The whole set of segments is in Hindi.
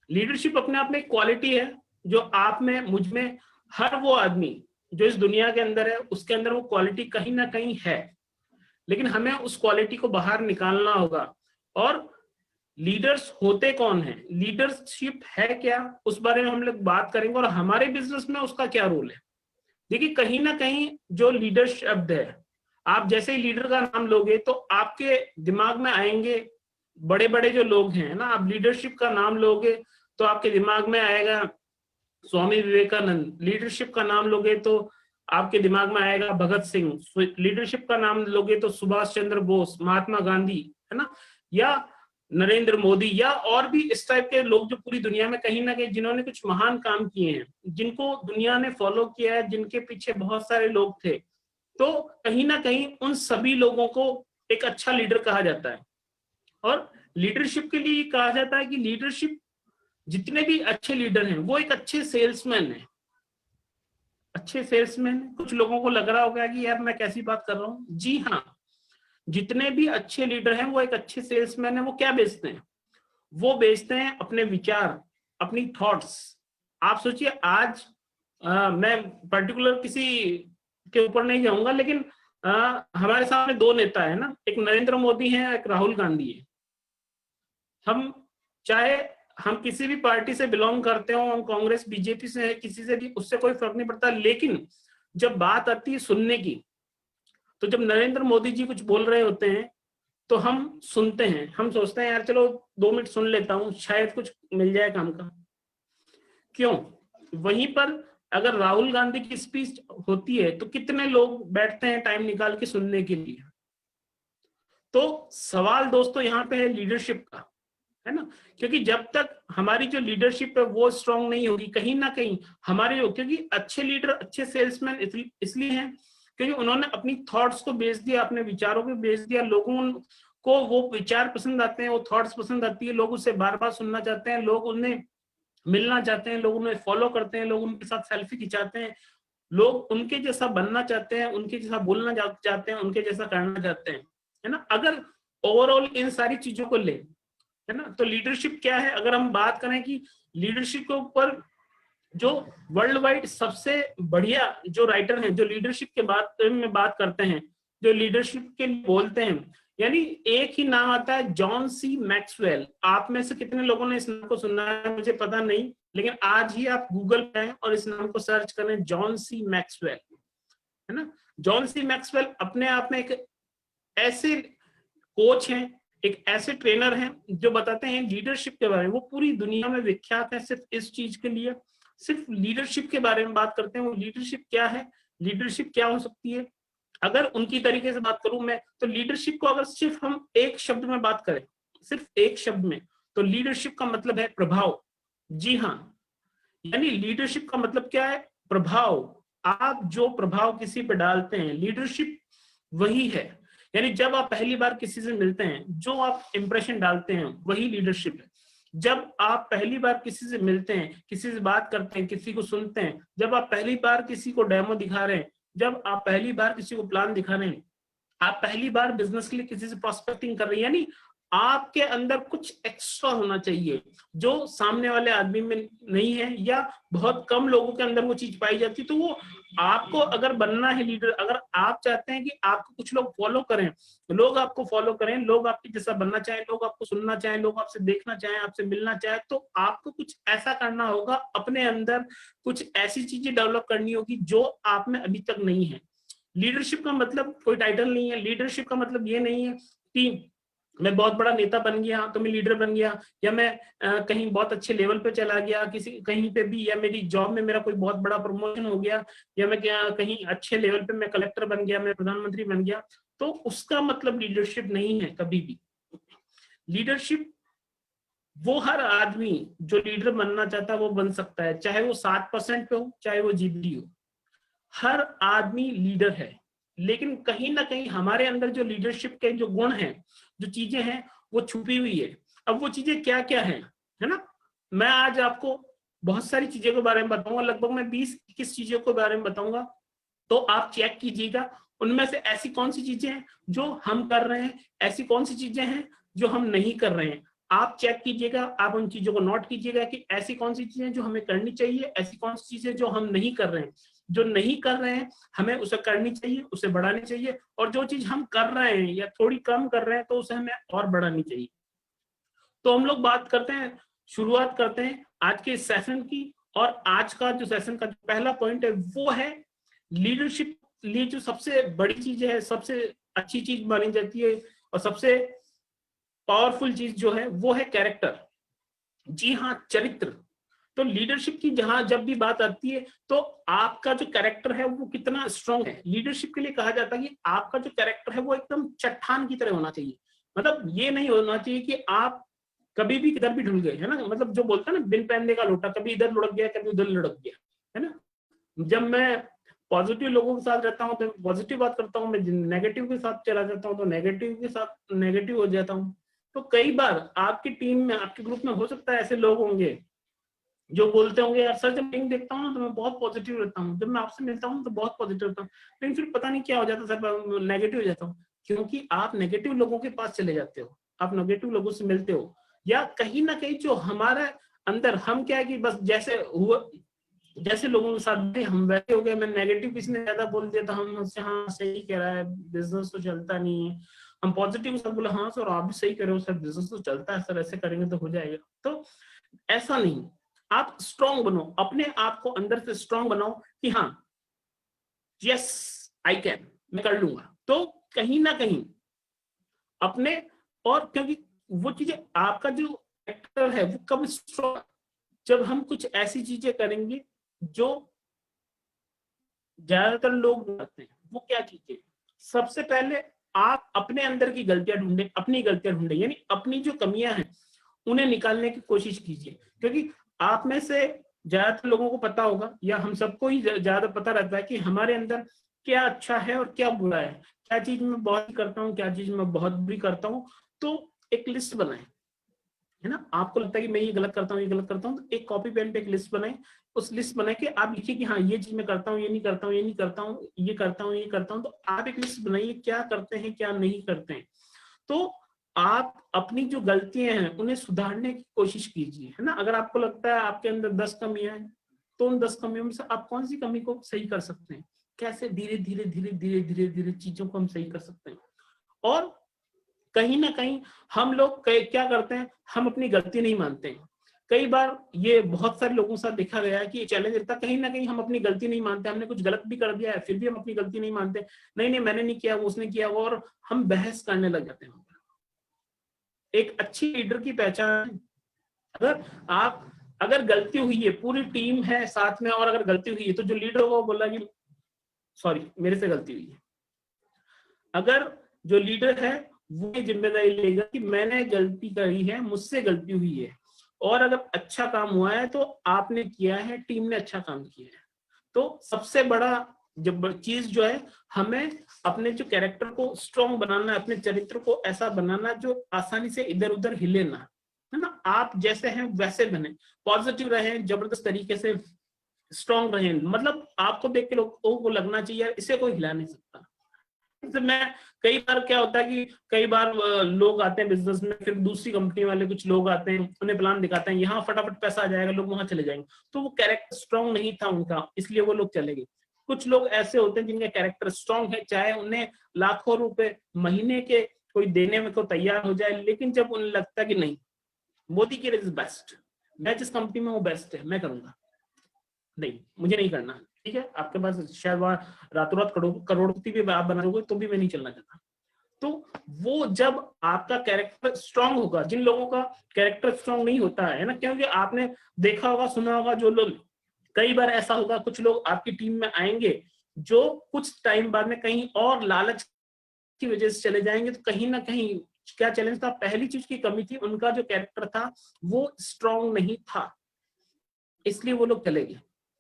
लीडरशिप अपने आप में एक क्वालिटी है जो आप में, मुझ में, हर वो आदमी जो इस दुनिया के अंदर है उसके अंदर वो क्वालिटी कहीं ना कहीं है, लेकिन हमें उस क्वालिटी को बाहर निकालना होगा। और लीडर्स होते कौन है, लीडरशिप है क्या, उस बारे में हम लोग बात करेंगे, और हमारे बिजनेस में उसका क्या रोल है। देखिए, कहीं ना कहीं जो लीडर शब्द है, आप जैसे ही लीडर का नाम लोगे तो आपके दिमाग में आएंगे बड़े बड़े जो लोग हैं ना। आप लीडरशिप का नाम लोगे तो आपके दिमाग में आएगा स्वामी विवेकानंद, लीडरशिप का नाम लोगे तो आपके दिमाग में आएगा भगत सिंह, लीडरशिप का नाम लोगे तो सुभाष चंद्र बोस, महात्मा गांधी, है ना, या नरेंद्र मोदी, या और भी इस टाइप के लोग जो पूरी दुनिया में कहीं ना कहीं जिन्होंने कुछ महान काम किए हैं, जिनको दुनिया ने फॉलो किया है, जिनके पीछे बहुत सारे लोग थे। तो कहीं ना कहीं उन सभी लोगों को एक अच्छा लीडर कहा जाता है। और लीडरशिप के लिए कहा जाता है कि लीडरशिप, जितने भी अच्छे लीडर हैं वो एक अच्छे सेल्समैन है। अच्छे सेल्समैन, कुछ लोगों को लग रहा होगा कि यार मैं कैसी बात कर रहा हूँ। जी हाँ, जितने भी अच्छे लीडर हैं वो एक अच्छे सेल्समैन है। वो क्या बेचते हैं? वो बेचते हैं अपने विचार, अपनी थॉट्स। आप सोचिए, आज मैं पर्टिकुलर किसी के ऊपर नहीं जाऊंगा, लेकिन हमारे सामने दो नेता है ना, एक नरेंद्र मोदी है, एक राहुल गांधी है। हम चाहे हम किसी भी पार्टी से बिलोंग करते हो, हम कांग्रेस बीजेपी से है, किसी से भी, उससे कोई फर्क नहीं पड़ता। लेकिन जब बात आती है सुनने की, तो जब नरेंद्र मोदी जी कुछ बोल रहे होते हैं तो हम सुनते हैं, हम सोचते हैं यार चलो 2 मिनट सुन लेता हूँ, शायद कुछ मिल जाए काम का। क्यों? वहीं पर अगर राहुल गांधी की स्पीच होती है तो कितने लोग बैठते हैं टाइम निकाल के सुनने के लिए। तो सवाल दोस्तों यहाँ पे है लीडरशिप का, है ना। क्योंकि जब तक हमारी जो लीडरशिप है वो स्ट्रांग नहीं होगी, कहीं ना कहीं हमारे जो, क्योंकि अच्छे लीडर अच्छे सेल्समैन इसलिए हैं क्योंकि उन्होंने अपनी थॉट्स को बेच दिया, अपने विचारों को बेच दिया। लोगों को वो विचार पसंद आते हैं, वो थॉट्स पसंद आती है, लोग उससे बार बार सुनना चाहते हैं, लोग उन्हें मिलना चाहते हैं, लोग उन्हें फॉलो करते हैं, लोग उनके साथ सेल्फी खिंचाते हैं, लोग उनके जैसा बनना चाहते हैं, उनके जैसा बोलना चाहते हैं, उनके जैसा करना चाहते हैं, है ना। अगर ओवरऑल इन सारी चीजों को ले, है ना, तो लीडरशिप क्या है? अगर हम बात करें कि लीडरशिप के ऊपर जो वर्ल्ड वाइड सबसे बढ़िया जो राइटर हैं, जो लीडरशिप के बारे में बात करते हैं, जो लीडरशिप के लिए बोलते हैं, यानी एक ही नाम आता है, जॉन सी मैक्सवेल। आप में से कितने लोगों ने इस नाम को सुना है मुझे पता नहीं, लेकिन आज ही आप गूगल पे हैं और इस नाम को सर्च करें, जॉन सी मैक्सवेल, है ना। जॉन सी मैक्सवेल अपने आप में एक ऐसे कोच हैं, एक ऐसे ट्रेनर हैं जो बताते हैं लीडरशिप के बारे में। वो पूरी दुनिया में विख्यात है सिर्फ इस चीज के लिए, सिर्फ लीडरशिप के बारे में बात करते हैं। वो लीडरशिप क्या है, लीडरशिप क्या हो सकती है, अगर उनकी तरीके से बात करूं मैं, तो लीडरशिप को अगर सिर्फ हम एक शब्द में बात करें, सिर्फ एक शब्द में, तो लीडरशिप का मतलब है प्रभाव। जी हाँ, यानी लीडरशिप का मतलब क्या है? प्रभाव। आप जो प्रभाव किसी पे डालते हैं, लीडरशिप वही है। यानी जब आप पहली बार किसी से मिलते हैं, जो आप इंप्रेशन डालते हैं वही लीडरशिप है। जब आप पहली बार किसी से मिलते हैं, किसी से बात करते हैं, किसी को सुनते हैं, जब आप पहली बार किसी को डेमो दिखा रहे हैं, जब आप पहली बार किसी को प्लान दिखा रहे हैं, आप पहली बार बिजनेस के लिए किसी से प्रोस्पेक्टिंग कर रहे हैं, यानी आपके अंदर कुछ एक्स्ट्रा होना चाहिए जो सामने वाले आदमी में नहीं है, या बहुत कम लोगों के अंदर वो चीज पाई जाती। तो वो आपको अगर बनना है लीडर, अगर आप चाहते हैं कि आपको कुछ लोग फॉलो करें, लोग आपको फॉलो करें, लोग आपके जैसा बनना चाहें, लोग आपको सुनना चाहें, लोग आपसे देखना चाहें, आपसे मिलना चाहें, तो आपको कुछ ऐसा करना होगा, अपने अंदर कुछ ऐसी चीजें डेवलप करनी होगी जो आप में अभी तक नहीं है। लीडरशिप का मतलब कोई टाइटल नहीं है। लीडरशिप का मतलब ये नहीं है कि मैं बहुत बड़ा नेता बन गया तो मैं लीडर बन गया, या मैं कहीं बहुत अच्छे लेवल पे चला गया किसी कहीं पे भी, या मेरी जॉब में मेरा कोई बहुत बड़ा प्रमोशन हो गया, या मैं कहीं अच्छे लेवल पे मैं कलेक्टर बन गया, मैं प्रधानमंत्री बन गया, तो उसका मतलब लीडरशिप नहीं है कभी भी। लीडरशिप वो हर आदमी जो लीडर बनना चाहता है वो बन सकता है, चाहे वो 7% पे हो, चाहे वो जीडी हो, हर आदमी लीडर है। लेकिन कहीं ना कहीं हमारे अंदर जो लीडरशिप के जो गुण हैं, जो चीजें हैं, वो छुपी हुई है। अब वो चीजें क्या क्या हैं, है ना, मैं आज आपको बहुत सारी चीजों के बारे में बताऊंगा, लगभग मैं 20-21 चीजों के बारे में बताऊंगा। तो आप चेक कीजिएगा उनमें से ऐसी कौन सी चीजें हैं जो हम कर रहे हैं, ऐसी कौन सी चीजें हैं जो हम नहीं कर रहे हैं। आप चेक कीजिएगा, आप उन चीजों को नोट कीजिएगा कि ऐसी कौन सी चीजें जो हमें करनी चाहिए, ऐसी कौन सी चीजें जो हम नहीं कर रहे हैं। जो नहीं कर रहे हैं हमें उसे करनी चाहिए, उसे बढ़ानी चाहिए, और जो चीज हम कर रहे हैं या थोड़ी कम कर रहे हैं तो उसे हमें और बढ़ानी चाहिए। तो हम लोग बात करते हैं, शुरुआत करते हैं आज के सेशन की। और आज का जो सेशन का पहला पॉइंट है वो है लीडरशिप लिए जो सबसे बड़ी चीज है, सबसे अच्छी चीज मानी जाती है और सबसे पावरफुल चीज जो है वो है कैरेक्टर। जी हाँ, चरित्र। तो लीडरशिप की जहां जब भी बात आती है तो आपका जो कैरेक्टर है वो कितना स्ट्रांग है। लीडरशिप के लिए कहा जाता है कि आपका जो कैरेक्टर है वो एकदम चट्टान की तरह होना चाहिए। मतलब ये नहीं होना चाहिए कि आप कभी भी किधर भी ढुल गए, है ना। मतलब जो बोलता है ना, बिन पहनने का लोटा, कभी इधर लुढ़क गया कभी उधर लुढ़क गया, है ना। जब मैं पॉजिटिव लोगों के साथ रहता हूँ तो पॉजिटिव बात करता हूँ, मैं नेगेटिव के साथ चला जाता हूँ तो नेगेटिव के साथ नेगेटिव हो जाता हूँ। तो कई बार आपकी टीम में, आपके ग्रुप में हो सकता है ऐसे लोग होंगे जो बोलते होंगे, यार सर जब मीटिंग देखता हूँ ना तो मैं बहुत पॉजिटिव रहता हूँ, जब मैं आपसे मिलता हूँ तो बहुत पॉजिटिव रहता हूँ, लेकिन फिर पता नहीं क्या हो जाता सर, नेगेटिव हो जाता हूँ। क्योंकि आप नेगेटिव लोगों के पास चले जाते हो, आप नेगेटिव लोगों से मिलते हो, या कहीं ना कहीं जो हमारा अंदर, हम क्या है कि बस जैसे हुआ, जैसे लोगों के साथ हम वैसे हो गए। मैं नेगेटिव किसी ने ज्यादा बोल दिया तो हम उससे हाँ सही कह रहा है, बिजनेस तो चलता नहीं है। हम पॉजिटिव सब बोले, हाँ सर आप भी सही कर रहे हो सर, बिजनेस तो चलता है सर, ऐसे करेंगे तो हो जाएगा। तो ऐसा नहीं, आप स्ट्रांग बनो, अपने आप को अंदर से स्ट्रांग बनाओ कि हाँ यस आई कैन, मैं कर लूंगा। तो कहीं ना कहीं अपने, और क्योंकि वो चीजें, आपका जो एक्टर है वो कब स्ट्रांग, जब हम कुछ ऐसी चीजें करेंगे जो ज्यादातर लोग करते हैं। वो क्या चीजें, सबसे पहले आप अपने अंदर की गलतियां ढूंढें, अपनी गलतियां ढूंढें, यानी अपनी जो कमियां हैं उन्हें निकालने की कोशिश कीजिए। क्योंकि आप में से ज्यादातर लोगों को पता होगा, या हम सबको ही ज्यादा पता रहता है कि हमारे अंदर क्या अच्छा है और क्या बुरा है, क्या चीज मैं बहुत करता हूँ, क्या चीज मैं बहुत बुरी करता हूँ। तो एक लिस्ट बनाएं, है ना। आपको लगता है कि मैं ये गलत करता हूँ, ये गलत करता हूँ, तो एक कॉपी पेन पे एक लिस्ट बनाए। उस लिस्ट बना के आप लिखिए कि हाँ ये चीज मैं करता हूँ, ये नहीं करता हूँ, ये नहीं करता हूँ, ये करता हूँ, ये करता हूँ। तो आप एक लिस्ट बनाइए क्या करते हैं क्या नहीं करते हैं। तो आप अपनी जो गलतियां हैं उन्हें सुधारने की कोशिश कीजिए, है ना। अगर आपको लगता है आपके अंदर 10 कमियां हैं तो उन 10 कमियों में से आप कौन सी कमी को सही कर सकते हैं, कैसे धीरे धीरे धीरे धीरे धीरे धीरे चीजों को हम सही कर सकते हैं। और कहीं ना कहीं हम लोग क्या करते हैं, हम अपनी गलती नहीं मानते हैं। कई बार ये बहुत सारे लोगों के साथ देखा गया है कि ये चैलेंज रहता है, कहीं ना कहीं हम अपनी गलती नहीं मानते, हमने कुछ गलत भी कर दिया है फिर भी हम अपनी गलती नहीं मानते, नहीं नहीं मैंने नहीं किया वो उसने किया वो, और हम बहस करने लग जाते हैं। एक अच्छी लीडर की पहचान, अगर आप, अगर गलती हुई है, पूरी टीम है साथ में और अगर गलती हुई है तो जो लीडर होगा वो बोला कि सॉरी मेरे से गलती हुई है। अगर जो लीडर है वो ये जिम्मेदारी लेगा कि मैंने गलती करी है, मुझसे गलती हुई है, और अगर अच्छा काम हुआ है तो आपने किया है, टीम ने अच्छा काम किया है। तो सबसे बड़ा जब चीज जो है, हमें अपने जो कैरेक्टर को स्ट्रॉन्ग बनाना, अपने चरित्र को ऐसा बनाना जो आसानी से इधर उधर हिले ना, है ना। आप जैसे हैं वैसे बने, पॉजिटिव रहें, जबरदस्त तरीके से स्ट्रॉन्ग रहें। मतलब आपको देख के लोगों को लगना चाहिए इसे कोई हिला नहीं सकता। मैं कई बार क्या होता है कि कई बार लोग आते हैं बिजनेस में, फिर दूसरी कंपनी वाले कुछ लोग आते हैं, उन्हें प्लान दिखाते हैं, यहाँ फटाफट पैसा आ जाएगा, लोग वहां चले जाएंगे। तो वो कैरेक्टर स्ट्रांग नहीं था उनका, इसलिए वो लोग चले गए। कुछ लोग ऐसे होते हैं जिनका कैरेक्टर स्ट्रांग है, चाहे उन्हें लाखों रुपए महीने के कोई देने में को तैयार हो जाए, लेकिन जब उन्हें लगता है कि नहीं मोदी की इज बेस्ट, मैं जिस कंपनी में वो बेस्ट है मैं करूंगा, नहीं मुझे नहीं करना, ठीक है आपके पास शायद वहां रातों रात करोड़पति भी आप बना दोगे तो भी मैं नहीं चलना चाहता। तो वो जब आपका कैरेक्टर स्ट्रांग होगा, जिन लोगों का कैरेक्टर स्ट्रांग नहीं होता है ना, क्योंकि आपने देखा होगा सुना होगा, जो लोग, कई बार ऐसा होगा कुछ लोग आपकी टीम में आएंगे जो कुछ टाइम बाद में कहीं और लालच की वजह से चले जाएंगे। तो कहीं ना कहीं क्या चैलेंज था, पहली चीज की कमी थी, उनका जो कैरेक्टर था वो स्ट्रांग नहीं था, इसलिए वो लोग चले गए,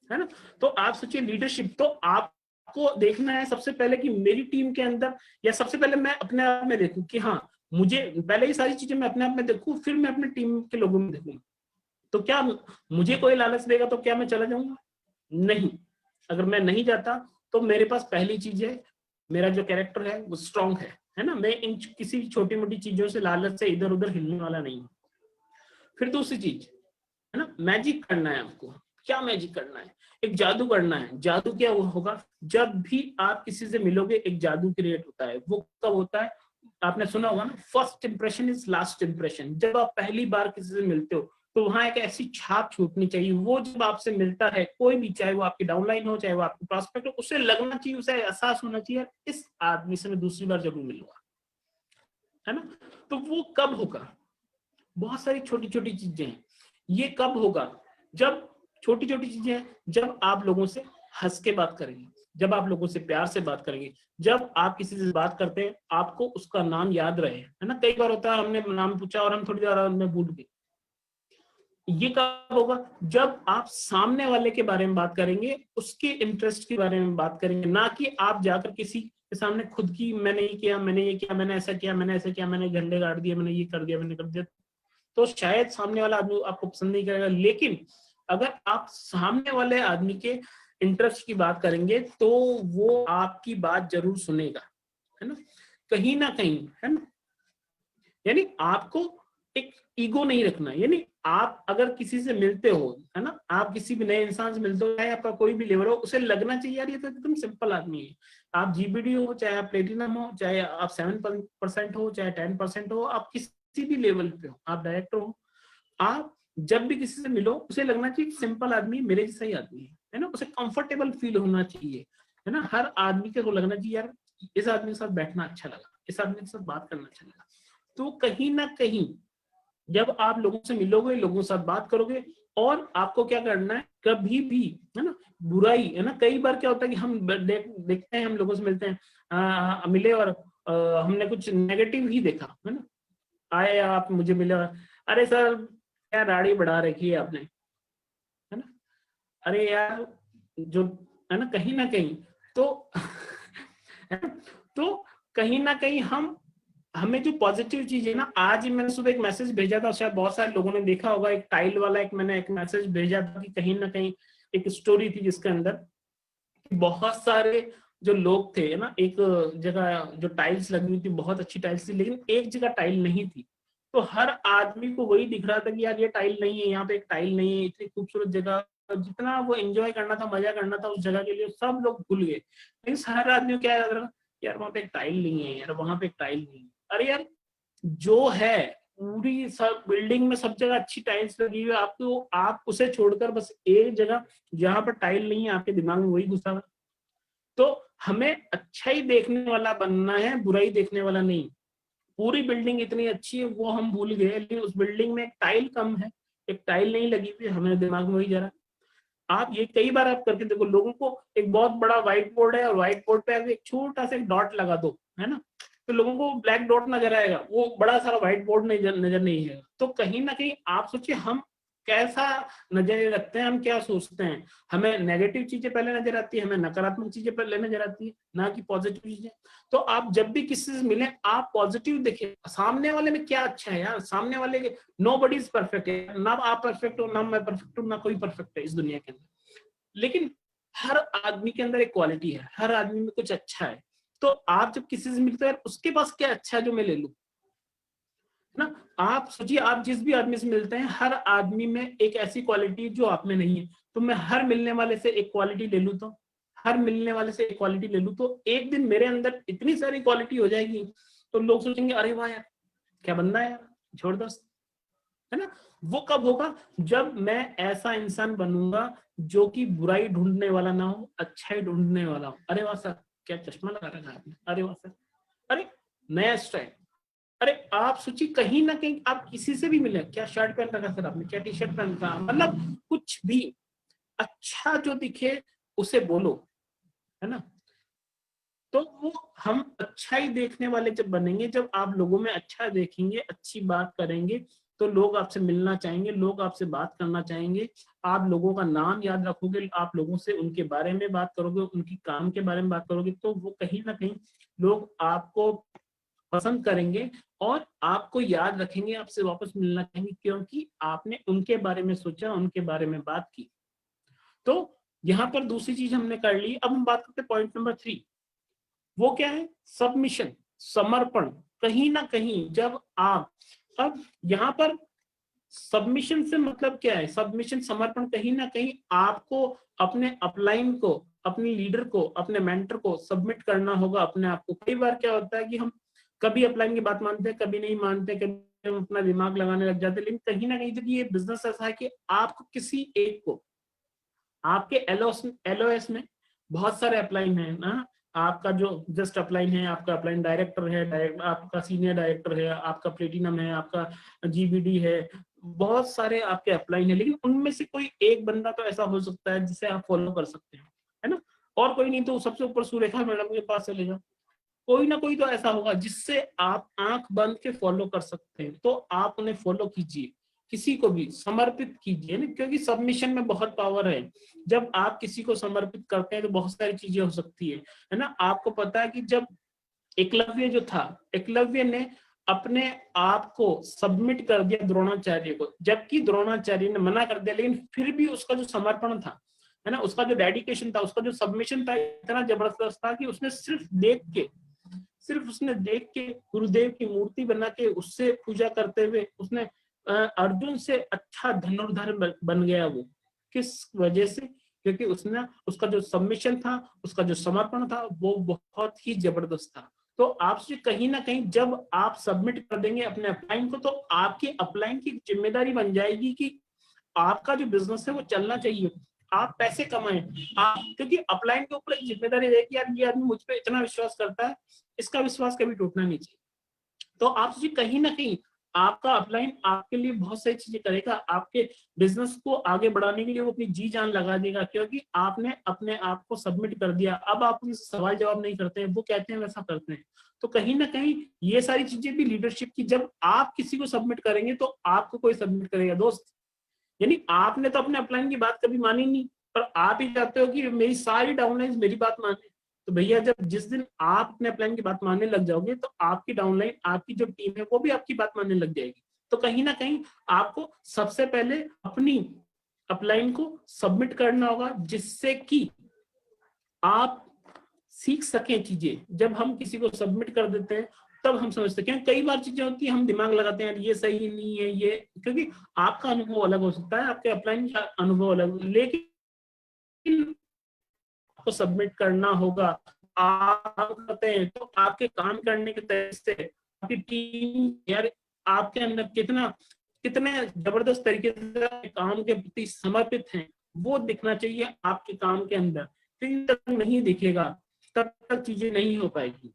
है ना। तो आप सोचिए लीडरशिप, तो आपको देखना है सबसे पहले कि मेरी टीम के अंदर, या सबसे पहले मैं अपने आप में देखूं कि हाँ मुझे पहले ये सारी चीजें मैं अपने आप में देखूं, फिर मैं अपनी टीम के लोगों में देखूं। तो क्या मुझे कोई लालच देगा तो क्या मैं चला जाऊंगा, नहीं। अगर मैं नहीं जाता तो मेरे पास पहली चीज है, मेरा जो कैरेक्टर है वो स्ट्रांग है ना। मैं इन किसी छोटी मोटी चीजों से, लालच से इधर उधर हिलने वाला नहीं हूं। फिर दूसरी चीज है ना, मैजिक करना है आपको। क्या मैजिक करना है? एक जादू करना है। जादू क्या होगा? जब भी आप किसी से मिलोगे एक जादू क्रिएट होता है। वो कब होता है? आपने सुना होगा ना, first impression is last impression. जब आप पहली बार किसी से मिलते हो तो वहां एक ऐसी छाप छूटनी चाहिए। वो जब आपसे मिलता है कोई भी, चाहे वो आपकी डाउनलाइन हो चाहे वो आपकी प्रॉस्पेक्ट हो, उसे लगना चाहिए, उसे एहसास होना चाहिए इस आदमी से मैं दूसरी बार जरूर मिलूंगा, है ना। तो वो कब होगा? बहुत सारी छोटी छोटी चीजें हैं। ये कब होगा? जब छोटी छोटी चीजें हैं, जब आप लोगों से हंस के बात करेंगे, जब आप लोगों से प्यार से बात करेंगे, जब आप किसी से बात करते हैं आपको उसका नाम याद रहे, है ना। कई बार होता है हमने नाम पूछा और हम थोड़ी देर में भूल गए। ये कब होगा? जब आप सामने वाले के बारे में बात करेंगे, उसके इंटरेस्ट के बारे में बात करेंगे, ना कि आप जाकर किसी के सामने खुद की मैंने ये किया, मैंने ये किया, मैंने ऐसा किया, मैंने ऐसा किया, मैंने झंडे गाड़ दिए, मैंने ये कर दिया, मैंने कर दिया। तो शायद सामने वाला आदमी आपको पसंद नहीं करेगा। लेकिन अगर आप सामने वाले आदमी के इंटरेस्ट की बात करेंगे तो वो आपकी बात जरूर सुनेगा, है ना कहीं, है ना। यानी आपको एक ईगो नहीं रखना। यानी आप अगर किसी से मिलते हो, है ना, आप किसी भी नए इंसान से मिलते हो, चाहे आपका कोई भी लेवल हो, उसे लगना चाहिए यार ये तो एकदम सिंपल आदमी है। आप जीबीडी हो, चाहे आप प्लेटिनम हो, चाहे आप 7% हो, चाहे 10% हो, आप किसी भी लेवल पे हो, आप डायरेक्टर हो, आप जब भी किसी से मिलो उसे लगना चाहिए सिंपल आदमी, मेरे जैसा ही आदमी है ना। उसे कंफर्टेबल फील होना चाहिए, है ना। हर आदमी को लगना चाहिए यार इस आदमी के साथ बैठना अच्छा लगा, इस आदमी के साथ बात करना अच्छा लगा। तो कहीं ना कहीं जब आप लोगों से मिलोगे, लोगों के साथ बात करोगे, और आपको क्या करना है, कभी भी, है ना, बुराई, है ना। कई बार क्या होता है कि हम देखते हैं, हम लोगों से मिलते हैं, मिले और हमने कुछ नेगेटिव ही देखा, है ना। आए आप मुझे मिले, अरे सर क्या दाढ़ी बढ़ा रखी है आपने, है ना। अरे यार जो, है ना, कहीं ना कहीं तो है ना? तो कहीं ना कहीं हमें जो पॉजिटिव चीज है ना, आज ही मैंने सुबह एक मैसेज भेजा था, शायद बहुत सारे लोगों ने देखा होगा, एक टाइल वाला मैंने एक मैसेज भेजा था कि कहीं ना कहीं एक स्टोरी थी जिसके अंदर बहुत सारे जो लोग थे, है ना, एक जगह जो टाइल्स लगी हुई थी, बहुत अच्छी टाइल्स थी, लेकिन एक जगह टाइल नहीं थी। तो हर आदमी को वही दिख रहा था कि यार ये टाइल नहीं है, यहाँ पे एक टाइल नहीं है, इतनी खूबसूरत जगह, जितना वो एंजॉय करना था, मजा करना था उस जगह के लिए, सब लोग भूल गए। लेकिन हर आदमी क्या कर रहा, यार वहां पे एक टाइल नहीं है, यार वहां पे एक टाइल नहीं है। अरे यार जो है पूरी सब बिल्डिंग में सब जगह अच्छी टाइल्स लगी हुई है, आपको आप उसे छोड़कर बस एक जगह जहां पर टाइल नहीं है आपके दिमाग में वही घुसा हुआ। तो हमें अच्छा ही देखने वाला बनना है, बुराई देखने वाला नहीं। पूरी बिल्डिंग इतनी अच्छी है वो हम भूल गए, लेकिन उस बिल्डिंग में एक टाइल कम है, एक टाइल नहीं लगी हुई, हमें दिमाग में वही जा रहा। आप ये कई बार आप करके देखो, लोगों को एक बहुत बड़ा व्हाइट बोर्ड है और व्हाइट बोर्ड पे एक छोटा सा एक डॉट लगा दो, है ना, तो लोगों को ब्लैक डॉट नजर आएगा, वो बड़ा सारा व्हाइट बोर्ड नजर नहीं है। तो कहीं ना कहीं आप सोचिए हम कैसा नजरिए रखते हैं, हम क्या सोचते हैं। हमें नेगेटिव चीजें पहले नजर आती है, हमें नकारात्मक चीजें पहले नजर आती है, ना कि पॉजिटिव चीजें। तो आप जब भी किसी से मिले आप पॉजिटिव देखिए, सामने वाले में क्या अच्छा है यार, सामने वाले के नोबडी इज परफेक्ट है, ना आप परफेक्ट हो, ना मैं परफेक्ट हूँ, ना कोई परफेक्ट है इस दुनिया के अंदर। लेकिन हर आदमी के अंदर एक क्वालिटी है, हर आदमी में कुछ अच्छा है। तो आप जब किसी से मिलते हैं उसके पास क्या अच्छा है जो मैं ले लूं, है ना। आप सोचिए आप जिस भी आदमी से मिलते हैं हर आदमी में एक ऐसी क्वालिटी जो आप में नहीं है। तो मैं हर मिलने वाले से एक क्वालिटी ले लूं, तो हर मिलने वाले से एक क्वालिटी ले लूं, तो एक दिन मेरे अंदर इतनी सारी क्वालिटी हो जाएगी तो लोग सोचेंगे अरे वाह यार क्या बंदा है यार, छोड़ दोस्त, है ना। वो कब होगा? जब मैं ऐसा इंसान बनूंगा जो कि बुराई ढूंढने वाला ना हो, अच्छाई ढूंढने वाला हो। अरे वाह सर क्या चश्मा लगा रखा है आपने, अरे वाह सर, अरे नया स्टाइल। अरे आप सोचिए कहीं ना कहीं आप किसी से भी मिले, क्या शर्ट पहन रखा सर आपने, क्या टी शर्ट पहन रखा, मतलब कुछ भी अच्छा जो दिखे उसे बोलो, है ना। तो वो हम अच्छा ही देखने वाले जब बनेंगे, जब आप लोगों में अच्छा देखेंगे, अच्छी बात करेंगे, तो लोग आपसे मिलना चाहेंगे, लोग आपसे बात करना चाहेंगे, आप लोगों का नाम याद रखोगे, आप लोगों से उनके बारे में बात करोगे, उनकी काम के बारे में बात करोगे, तो वो कहीं ना कहीं लोग आपको पसंद करेंगे और आपको याद रखेंगे, आपसे वापस मिलना चाहेंगे, क्योंकि आपने उनके बारे में सोचा, उनके बारे में बात की। तो यहाँ पर दूसरी चीज हमने कर ली। अब हम बात करते हैं पॉइंट नंबर 3। वो क्या है? सबमिशन, समर्पण। कहीं ना कहीं जब आप, अब यहाँ पर सबमिशन से मतलब क्या है? सबमिशन, समर्पण, कहीं ना कहीं आपको अपने अपलाइन को, अपने लीडर को, अपने मेंटर को सबमिट करना होगा अपने आप को। कई बार क्या होता है कि हम कभी अपलाइन की बात मानते हैं, कभी नहीं मानते, कभी हम अपना दिमाग लगाने लग जाते हैं, लेकिन कहीं ना कहीं जब ये बिजनेस ऐसा है कि आपको किसी एक को, आपके एलओएस में बहुत सारे अपलाइन है ना, आपका जो जस्ट अपलाइन है, आपका अपलाइन डायरेक्टर है, आपका सीनियर डायरेक्टर है, आपका प्लेटिनम है, आपका जीबीडी है, बहुत सारे आपके अपलाइन है, लेकिन उनमें से कोई एक बंदा तो ऐसा हो सकता है जिसे आप फॉलो कर सकते हैं, है ना। और कोई नहीं तो सबसे ऊपर सुरेखा मैडम के पास चले जाओ, कोई ना कोई तो ऐसा होगा जिससे आप आंख बंद के फॉलो कर सकते हैं, तो आप उन्हें फॉलो कीजिए, किसी को भी समर्पित कीजिए ना, क्योंकि सबमिशन में बहुत पावर है। जब आप किसी को समर्पित करते हैं तो बहुत सारी चीजें हो सकती है ना। आपको पता है कि जब एकलव्य जो था, एकलव्य ने अपने आप को सबमिट कर दिया द्रोणाचार्य को, जबकि द्रोणाचार्य ने मना कर दिया, लेकिन फिर भी उसका जो समर्पण था, है ना, उसका जो डेडिकेशन था, उसका जो सबमिशन था, इतना जबरदस्त था कि उसने सिर्फ उसने देख के गुरुदेव की मूर्ति बना के उससे पूजा करते हुए उसने अर्जुन से अच्छा धनुर्धर बन गया। वो किस वजह से? क्योंकि उसने, उसका जो सबमिशन था, उसका जो समर्पण था, वो बहुत ही जबरदस्त था। तो आपसे कहीं ना कहीं जब आप सबमिट कर देंगे अपने अपलाइन को, तो आपकी अपलाइन की जिम्मेदारी बन जाएगी कि आपका जो बिजनेस है वो चलना चाहिए, आप पैसे कमाएं। आप, क्योंकि अपलाइन के ऊपर एक जिम्मेदारी है कि यार ये आदमी मुझ पे इतना विश्वास करता है, इसका विश्वास कभी टूटना नहीं चाहिए। तो आप कहीं ना कहीं आपका अपलाइन आपके लिए बहुत सारी चीजें करेगा, आपके बिजनेस को आगे बढ़ाने के लिए वो अपनी जी जान लगा देगा, क्योंकि आपने अपने आप को सबमिट कर दिया। अब आप उनसे सवाल जवाब नहीं करते हैं, वो कहते हैं वैसा करते हैं। तो कहीं ना कहीं ये सारी चीजें भी लीडरशिप की, जब आप किसी को सबमिट करेंगे तो आपको कोई सबमिट करेगा दोस्त। यानी आपने तो अपने अपलाइन की बात कभी मानी नहीं, पर आप ही चाहते हो कि मेरी सारी डाउनलाइन मेरी बात माने। तो भैया जब जिस दिन आप अपने अपलाइन की बात मानने लग जाओगे, तो आपकी डाउनलाइन, आपकी जो टीम है वो भी आपकी बात मानने लग जाएगी। तो कहीं ना कहीं आपको सबसे पहले अपनी अपलाइन को सबमिट करना होगा, जिससे कि आप सीख सकें चीजें। जब हम किसी को सबमिट कर देते हैं तब हम समझते हैं। कई बार चीजें होती है हम दिमाग लगाते हैं ये सही नहीं है, ये, क्योंकि आपका अनुभव अलग हो सकता है, आपके अपलाइन का अनुभव अलग, लेकिन आपको सबमिट करना होगा। आप करते हैं तो आपके काम करने के तरीके से आपकी टीम यार आपके अंदर कितने जबरदस्त तरीके से काम के प्रति समर्पित हैं, वो दिखना चाहिए आपके काम के अंदर। दिन तक नहीं दिखेगा तब तक चीजें नहीं हो पाएगी।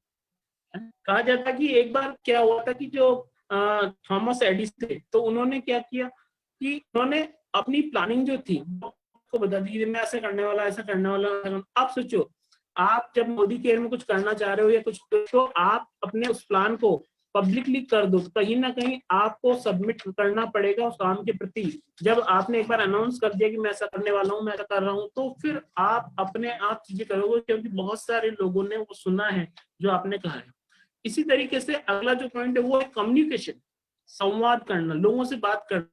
कहा जाता कि एक बार क्या हुआ था कि जो थॉमस एडिसन थे, तो उन्होंने क्या किया कि उन्होंने अपनी प्लानिंग जो थी को बता दी, मैं ऐसे करने वाला, ऐसा करने वाला। आप सोचो, आप जब मोदी केयर में कुछ करना चाह रहे हो या कुछ, तो आप अपने उस प्लान को पब्लिकली कर दो, कहीं ना कहीं आपको सबमिट करना पड़ेगा उस काम के प्रति। जब आपने एक बार अनाउंस कर दिया कि मैं ऐसा करने वाला हूँ, मैं ऐसा कर रहा हूँ, तो फिर आप अपने आप चीजें करोगे, क्योंकि बहुत सारे लोगों ने वो सुना है जो आपने कहा है। इसी तरीके से अगला जो पॉइंट है वो है कम्युनिकेशन, संवाद करना, लोगों से बात करना,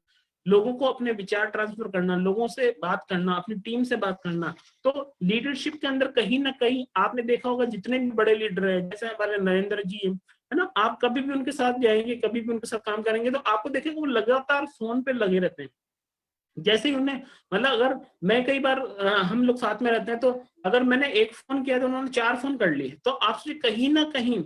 लोगों को अपने विचार ट्रांसफर करना, लोगों से बात करना, अपनी टीम से बात करना। तो लीडरशिप के अंदर कहीं ना कहीं आपने देखा होगा जितने भी बड़े लीडर हैं, जैसे हमारे नरेंद्र जी है ना, आप कभी भी उनके साथ जाएंगे, कभी भी उनके साथ काम करेंगे, तो आपको देखेंगे वो लगातार फोन पे लगे रहते हैं। जैसे ही उन्हें, मतलब अगर मैं कई बार हम लोग साथ में रहते हैं, तो अगर मैंने एक फोन किया तो उन्होंने 4 फोन कर लिए। तो आपसे कहीं ना कहीं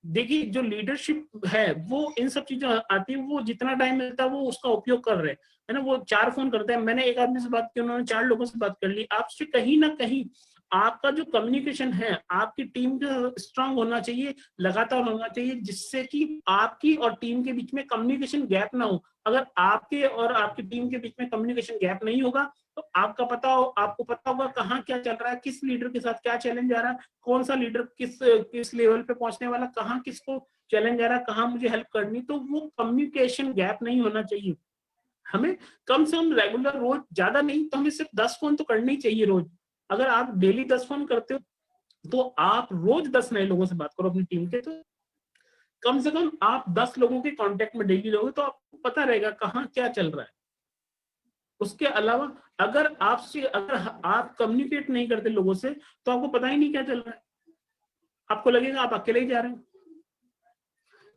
देखिए, जो लीडरशिप है वो इन सब चीजों आती है, वो जितना टाइम मिलता है वो उसका उपयोग कर रहे हैं, है ना। वो 4 फोन करते हैं, मैंने एक आदमी से बात की, उन्होंने 4 लोगों से बात कर ली। आपसे कहीं ना कहीं आपका जो कम्युनिकेशन है आपकी टीम का स्ट्रांग होना चाहिए, लगातार होना चाहिए, जिससे कि आपकी और टीम के बीच में कम्युनिकेशन गैप ना हो। अगर आपके और आपकी टीम के बीच में कम्युनिकेशन गैप नहीं होगा, तो आपको पता होगा कहाँ क्या चल रहा है, किस लीडर के साथ क्या चैलेंज आ रहा है, कौन सा लीडर किस लेवल पे पहुंचने वाला, कहाँ किसको चैलेंज आ रहा है, कहाँ मुझे हेल्प करनी। तो वो कम्युनिकेशन गैप नहीं होना चाहिए। हमें कम से कम रेगुलर, रोज ज्यादा नहीं तो हमें सिर्फ 10 फोन तो करने ही चाहिए रोज। अगर आप डेली 10 फोन करते हो, तो आप रोज 10 नए लोगों से बात करो अपनी टीम के, तो कम से कम आप 10 लोगों के कांटेक्ट में डेली रहोगे, तो आपको पता रहेगा कहाँ क्या चल रहा है। उसके अलावा अगर आप कम्युनिकेट नहीं करते लोगों से, तो आपको पता ही नहीं क्या चल रहा है, आपको लगेगा आप अकेले ही जा रहे हैं।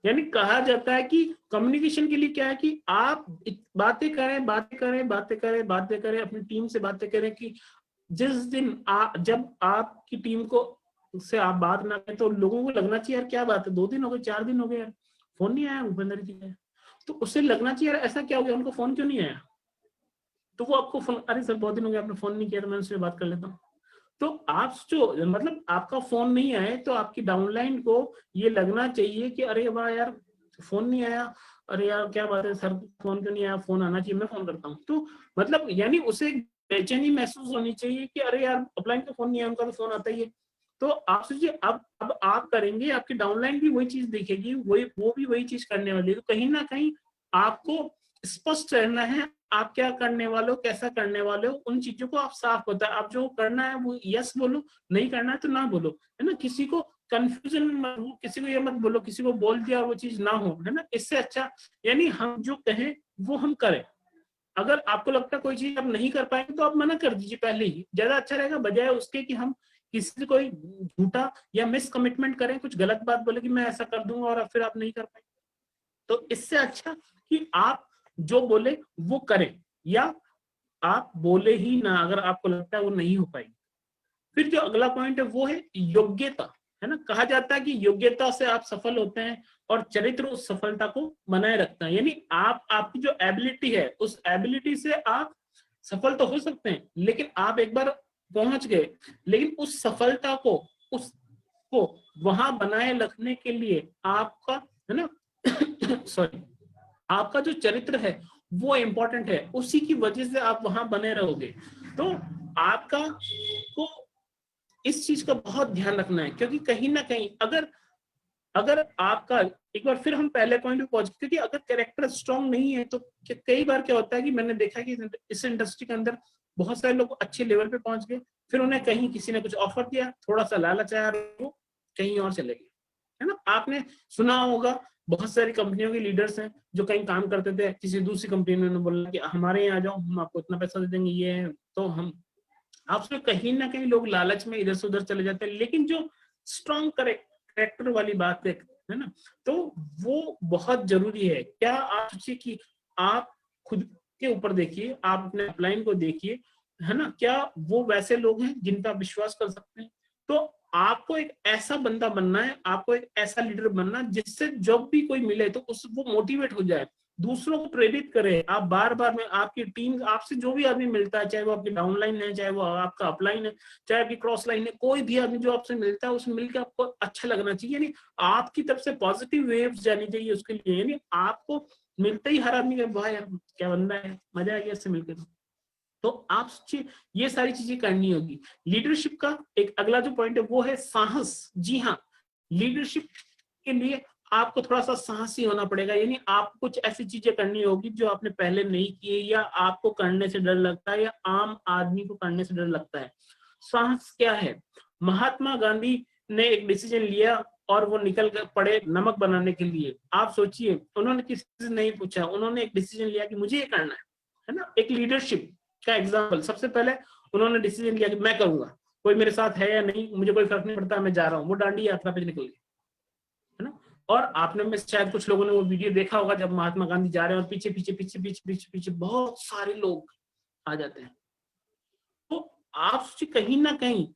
यानी कहा जाता है कि कम्युनिकेशन के लिए क्या है कि आप बातें करें बातें करें बातें करें बातें करें, अपनी टीम से बातें करें कि जिस दिन जब आपकी टीम को से आप बात ना करें तो लोगों को लगना चाहिए यार क्या बात है, 2 दिन हो गए 4 दिन हो गए यार फोन नहीं आया भूपेंद्र जी का, तो उससे लगना चाहिए यार ऐसा क्या हो गया, उनको फोन क्यों नहीं आया, तो वो आपको फोन, अरे सर बहुत दिन हो गया आपने फोन नहीं किया तो मैं उससे बात कर लेता हूँ। तो आप जो मतलब आपका फोन नहीं आए तो आपकी डाउनलाइन को ये लगना चाहिए कि अरे वाह यार फोन नहीं आया, अरे यार क्या बात है सर फोन क्यों नहीं आया, फोन आना चाहिए, मैं फोन करता हूँ। तो मतलब यानी उसे बेचैनी महसूस होनी चाहिए कि अरे यार अपलाइन का फोन नहीं है, उनका तो फोन आता ही है। तो आप सोचिए अब आप करेंगे, आपकी डाउनलाइन भी वही चीज देखेगी, वही वो भी वही चीज करने वाली है। तो कहीं ना कहीं आपको स्पष्ट रहना है आप क्या करने वाले हो, कैसा करने वाले हो, उन चीजों को आप साफ बता, आप जो करना है वो यस बोलो, नहीं करना है तो ना बोलो, है ना। किसी को कंफ्यूजन मत, किसी को ये मत बोलो किसी को बोल दिया वो चीज ना हो, है ना। इससे अच्छा यानी हम जो कहें वो हम करें। अगर आपको लगता है कोई चीज आप नहीं कर पाएंगे तो आप मना कर दीजिए पहले ही, ज्यादा अच्छा रहेगा, बजाय उसके कि हम किसी से कोई झूठा या मिस कमिटमेंट करें, कुछ गलत बात बोले कि मैं ऐसा कर दूंगा और फिर आप नहीं कर पाएंगे। तो इससे अच्छा कि आप जो बोले वो करें, या आप बोले ही ना अगर आपको लगता है वो नहीं हो पाएगी। फिर जो अगला पॉइंट है वो है योग्यता, है ना। कहा जाता है कि योग्यता से आप सफल होते हैं और चरित्र उस सफलता को बनाए रखता है। यानी आप आपकी जो एबिलिटी है उस एबिलिटी से आप सफल तो हो सकते हैं, लेकिन आप एक बार पहुंच गए, लेकिन उस सफलता को उसको वहां बनाए रखने के लिए आपका, है ना सॉरी, आपका जो चरित्र है वो इंपॉर्टेंट है, उसी की वजह से आप वहां बने रहोगे। तो आपका को इस चीज का बहुत ध्यान रखना है, क्योंकि कहीं ना कहीं अगर अगर आपका, एक बार फिर हम पहले पॉइंट पे पहुंच, क्योंकि अगर कैरेक्टर स्ट्रांग नहीं है तो कई बार क्या होता है कि मैंने देखा कि इस इंडस्ट्री के अंदर बहुत सारे लोग अच्छे लेवल पे पहुंच गए, फिर उन्हें कहीं किसी ने कुछ ऑफर दिया, थोड़ा सा लालच आया, वो कहीं और चले गए, है ना। आपने सुना होगा बहुत सारी कंपनियों के लीडर्स हैं जो कहीं काम करते थे, किसी दूसरी कंपनी ने बोला कि हमारे यहाँ आ जाओ, हम आपको इतना पैसा दे देंगे, ये है तो हम आपसे, कहीं ना कहीं लोग लालच में इधर से उधर चले जाते हैं। लेकिन जो स्ट्रॉन्ग करेक्टर वाली बात है ना, तो वो बहुत जरूरी है। क्या आप सोचिए कि आप खुद के ऊपर देखिए, आप अपने अपलाइन को देखिए, है ना, क्या वो वैसे लोग हैं जिनका विश्वास कर सकते हैं। तो आपको एक ऐसा बंदा बनना है, आपको एक ऐसा लीडर बनना है जिससे जब भी कोई मिले तो उस वो मोटिवेट हो जाए, दूसरों को प्रेरित करे। आप बार बार में आपकी टीम, आपसे जो भी आदमी मिलता है, चाहे वो आपकी डाउनलाइन है, चाहे वो आपका अपलाइन है, चाहे आपकी क्रॉस लाइन है, कोई भी आदमी जो आपसे मिलता है उसमें मिलकर आपको अच्छा लगना चाहिए। यानी आपकी तरफ से पॉजिटिव वेव्स जानी चाहिए उसके लिए। यानी आपको मिलते ही हर आदमी का भाई यार क्या बंदा है, मजा आ गया इससे मिलकर। तो आप सोचिए ये सारी चीजें करनी होगी। लीडरशिप का एक अगला जो पॉइंट है वो है साहस। जी हाँ, लीडरशिप के लिए आपको थोड़ा सा साहसी होना पड़ेगा। यानी आपको कुछ ऐसी चीजें करनी होगी जो आपने पहले नहीं की, या आपको करने से डर लगता है, या आम आदमी को करने से डर लगता है। साहस क्या है? महात्मा गांधी ने एक डिसीजन लिया और वो निकल कर पड़े नमक बनाने के लिए। आप सोचिए, उन्होंने किसी से नहीं पूछा, उन्होंने एक डिसीजन लिया कि मुझे ये करना है ना। एक लीडरशिप का एग्जाम्पल, सबसे पहले उन्होंने डिसीजन लिया कि मैं करूंगा, कोई मेरे साथ है या नहीं मुझे कोई फर्क नहीं पड़ता, मैं जा रहा हूँ। वो दांडी यात्रा पे निकल गए, है ना। और आपने में शायद कुछ लोगों ने वो वीडियो देखा होगा जब महात्मा गांधी जा रहे हैं और पीछे पीछे पीछे पीछे पीछे पीछे बहुत सारे लोग आ जाते हैं। तो आप सोचिए कहीं ना कहीं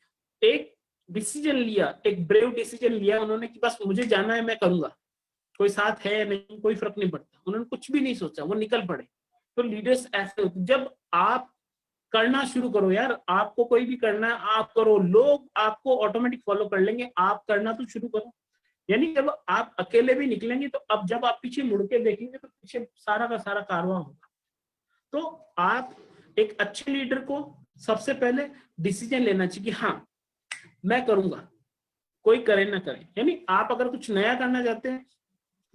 एक डिसीजन लिया, एक ब्रेव डिसीजन लिया उन्होंने कि बस मुझे जाना है, मैं करूंगा, कोई साथ है या नहीं कोई फर्क नहीं पड़ता। उन्होंने कुछ भी नहीं सोचा, वो निकल पड़े। तो लीडर्स ऐसे होते, जब आप करना शुरू करो यार, आपको कोई भी करना है आप करो, लोग आपको ऑटोमेटिक फॉलो कर लेंगे, आप करना तो शुरू करो। यानी जब आप अकेले भी निकलेंगे तो अब जब आप पीछे मुड़ के देखेंगे तो पीछे सारा का सारा कारवां होगा। तो आप एक अच्छे लीडर को सबसे पहले डिसीजन लेना चाहिए कि हाँ मैं करूंगा, कोई करे ना करे। यानी आप अगर कुछ नया करना चाहते हैं